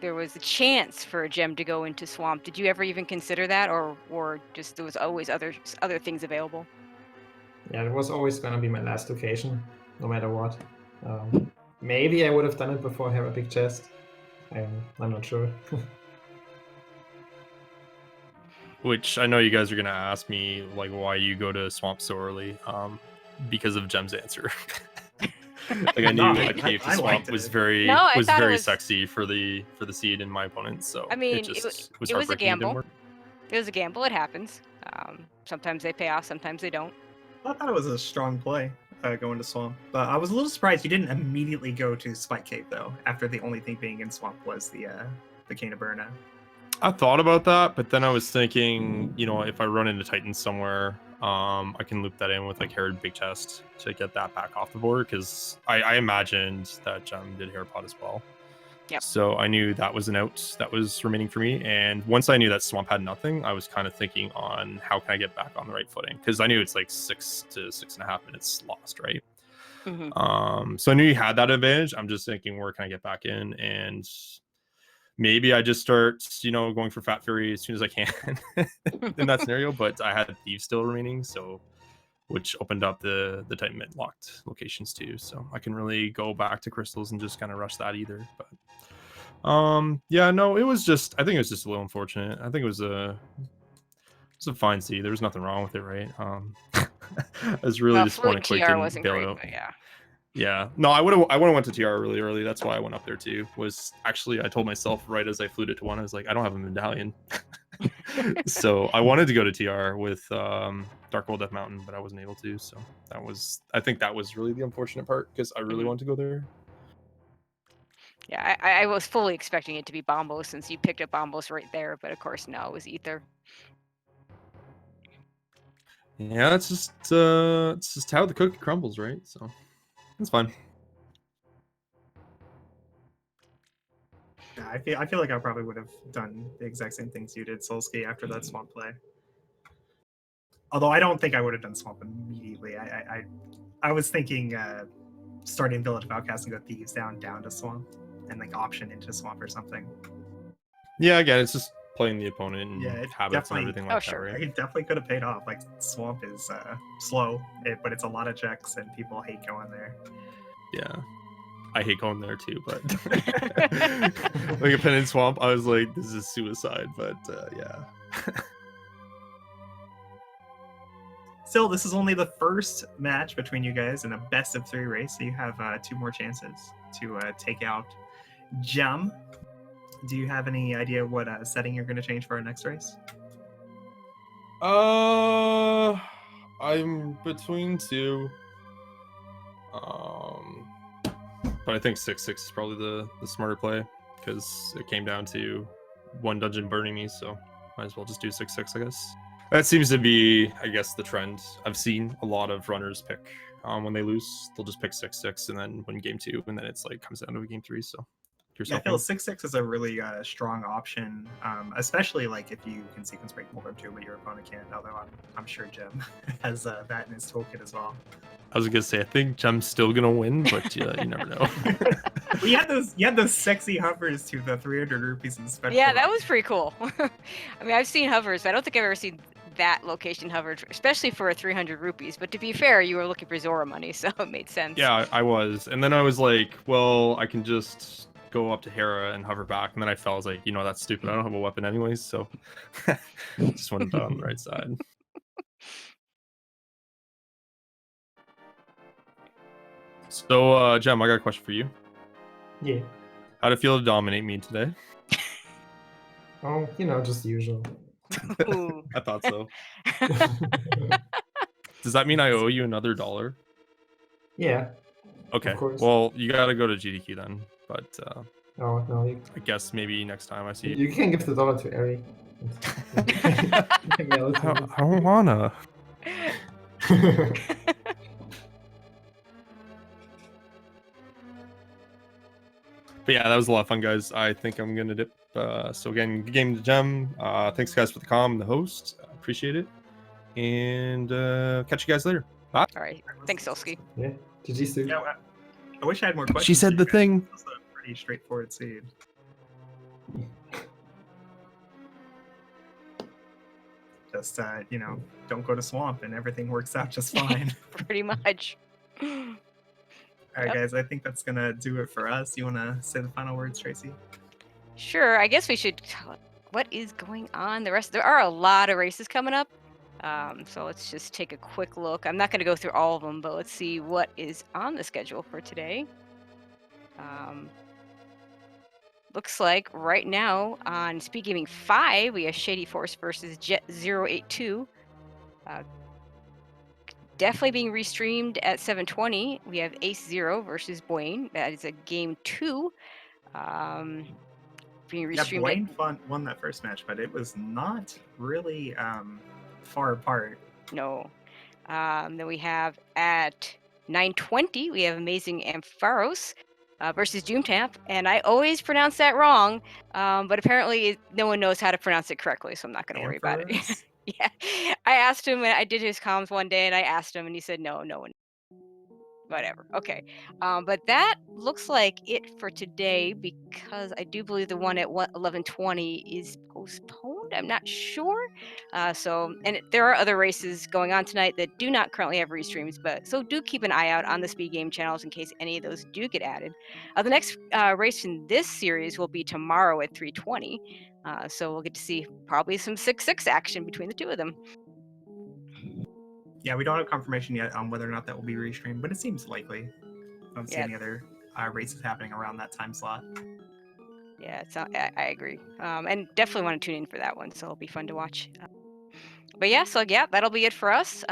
there was a chance for a gem to go into Swamp. Did you ever even consider that, or just there was always other things available? Yeah, it was always going to be my last occasion, no matter what. Maybe I would have done it before I have a big chest. I'm not sure. Which I know you guys are gonna ask me, like, why you go to Swamp so early. Because of Jem's answer. Like, I knew a cave to Swamp was very sexy for the seed in my opponent. So I mean, it was a heartbreaking. gamble. It was a gamble. It happens. Sometimes they pay off. Sometimes they don't. I thought it was a strong play going to Swamp, but I was a little surprised you didn't immediately go to Spike Cave though. After the only thing being in Swamp was the Cane of Burna. I thought about that, but then I was thinking, you know, if I run into Titans somewhere, I can loop that in with like Herod Big Chest to get that back off the board, because I imagined that Gem did Hair Pot as well. Yep. So I knew that was an out that was remaining for me. And once I knew that Swamp had nothing, I was kind of thinking on how can I get back on the right footing, because I knew it's like 6 to 6.5 minutes lost, right? Mm-hmm. So I knew you had that advantage. I'm just thinking, where can I get back in? And maybe I just start, you know, going for Fat Fury as soon as I can in that scenario. But I had Thieves still remaining, so which opened up the Titan Mid locked locations too. So I can really go back to crystals and just kind of rush that either. But yeah, no, it was just, I think it was just a little unfortunate. I think it was a fine seed. There was nothing wrong with it, right? I was really disappointed Quake didn't bail it out. Yeah, no, I would have went to TR really early. That's why I went up there too. Was actually, I told myself right as I flew it to 1, I was like, I don't have a medallion. So I wanted to go to TR with Dark Gold Death Mountain, but I wasn't able to. So I think that was really the unfortunate part, because I really wanted to go there. Yeah, I was fully expecting it to be Bombos, since you picked up Bombos right there, but of course no, it was Ether. Yeah, it's just how the cookie crumbles, right? So it's fine. Yeah, I feel like I probably would have done the exact same things you did, Solski, after that Swamp play. Although I don't think I would have done Swamp immediately. I was thinking starting Village of Outcasts and go Thieves down to Swamp, and like option into Swamp or something. Yeah, again, it's just playing the opponent and habits and everything like that, sure. right? It definitely could have paid off. Like, Swamp is slow, but it's a lot of checks, and people hate going there. Yeah, I hate going there too, but like a Pen and Swamp, I was like, this is suicide, but yeah. Still, this is only the first match between you guys in a best of 3 race, so you have 2 more chances to take out Jam. Do you have any idea what setting you're going to change for our next race? I'm between 2. But I think 6-6 is probably the smarter play, because it came down to 1 dungeon burning me, so might as well just do 6-6, I guess. That seems to be, I guess, the trend. I've seen a lot of runners pick when they lose, they'll just pick 6-6 and then win game 2, and then it's like comes down to a game 3. So Yeah, I feel 6-6 is a really strong option, especially like if you can sequence break Mulder too, but your opponent can't. Although I'm sure Jim has that in his toolkit as well. I was gonna say I think Jem's still gonna win, but you never know. Well, you had those sexy hovers to the 300 rupees in special. Yeah, that was pretty cool. I mean, I've seen hovers, but I don't think I've ever seen that location hovered, especially for 300 rupees. But to be fair, you were looking for Zora money, so it made sense. Yeah, I was, and then I was like, well, I can just go up to Hera and hover back, and then I felt I was like, that's stupid. I don't have a weapon anyways, so just went on the right side. So, Jem, I got a question for you. Yeah. How'd it feel to dominate me today? Oh, just the usual. Ooh. I thought so. Does that mean I owe you another $1? Yeah. Okay. Of course. Well, you gotta go to GDQ then. But Oh no, I guess maybe next time I see you. you can give the dollar to Eri. I don't wanna. But yeah, that was a lot of fun, guys. I think I'm gonna dip. So again, good game to Gem. Thanks, guys, for the comm and the host. Appreciate it. And catch you guys later. Bye. All right. Thanks, Solski. Yeah. GG, Stu. Yeah, I wish I had more questions. She said the thing. It's a pretty straightforward seed. Just don't go to swamp and everything works out just fine. Pretty much. All right, guys, I think that's gonna do it for us. You wanna say the final words, Tracy? Sure. I guess we should. What is going on? There are a lot of races coming up. So let's just take a quick look. I'm not going to go through all of them, but let's see what is on the schedule for today. Looks like right now on Speed Gaming 5, we have Shady Force versus Jet 082. Definitely being restreamed at 7:20. We have Ace Zero versus Boyne. That is a game 2. Being restreamed. Yeah, Boyne won that first match, but it was not really far apart. No. Then we have at 9:20, we have Amazing Ampharos versus Doomtamp. And I always pronounce that wrong, but apparently no one knows how to pronounce it correctly, so I'm not going to worry about it. Yeah. I asked him, I did his comms one day, and I asked him, and he said, no one. Whatever. Okay. But that looks like it for today, because I do believe the one at 11:20 is postponed. I'm not sure. There are other races going on tonight that do not currently have restreams, so do keep an eye out on the Speed Game channels in case any of those do get added. The next race in this series will be tomorrow at 3:20. So we'll get to see probably some 6-6 action between the two of them. Yeah, we don't have confirmation yet on whether or not that will be restreamed, but it seems likely. Don't see any other races happening around that time slot. Yeah, I agree. And definitely want to tune in for that one, so it'll be fun to watch. But yeah, that'll be it for us.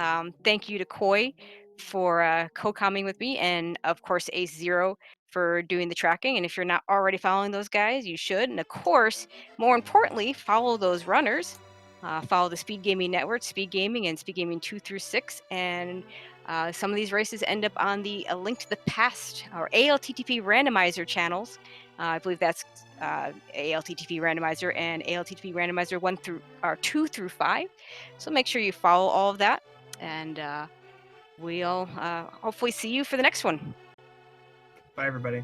Thank you to Koi for co-comming with me, and of course Ace Zero for doing the tracking. And if you're not already following those guys, you should. And of course, more importantly, follow those runners. Follow the Speed Gaming Network, Speed Gaming, and Speed Gaming 2 through 6. And some of these races end up on the A Link to the Past, or ALTTP Randomizer channels. I believe that's ALTTP Randomizer and ALTTP Randomizer 2 through 5. So make sure you follow all of that. And we'll hopefully see you for the next one. Bye, everybody.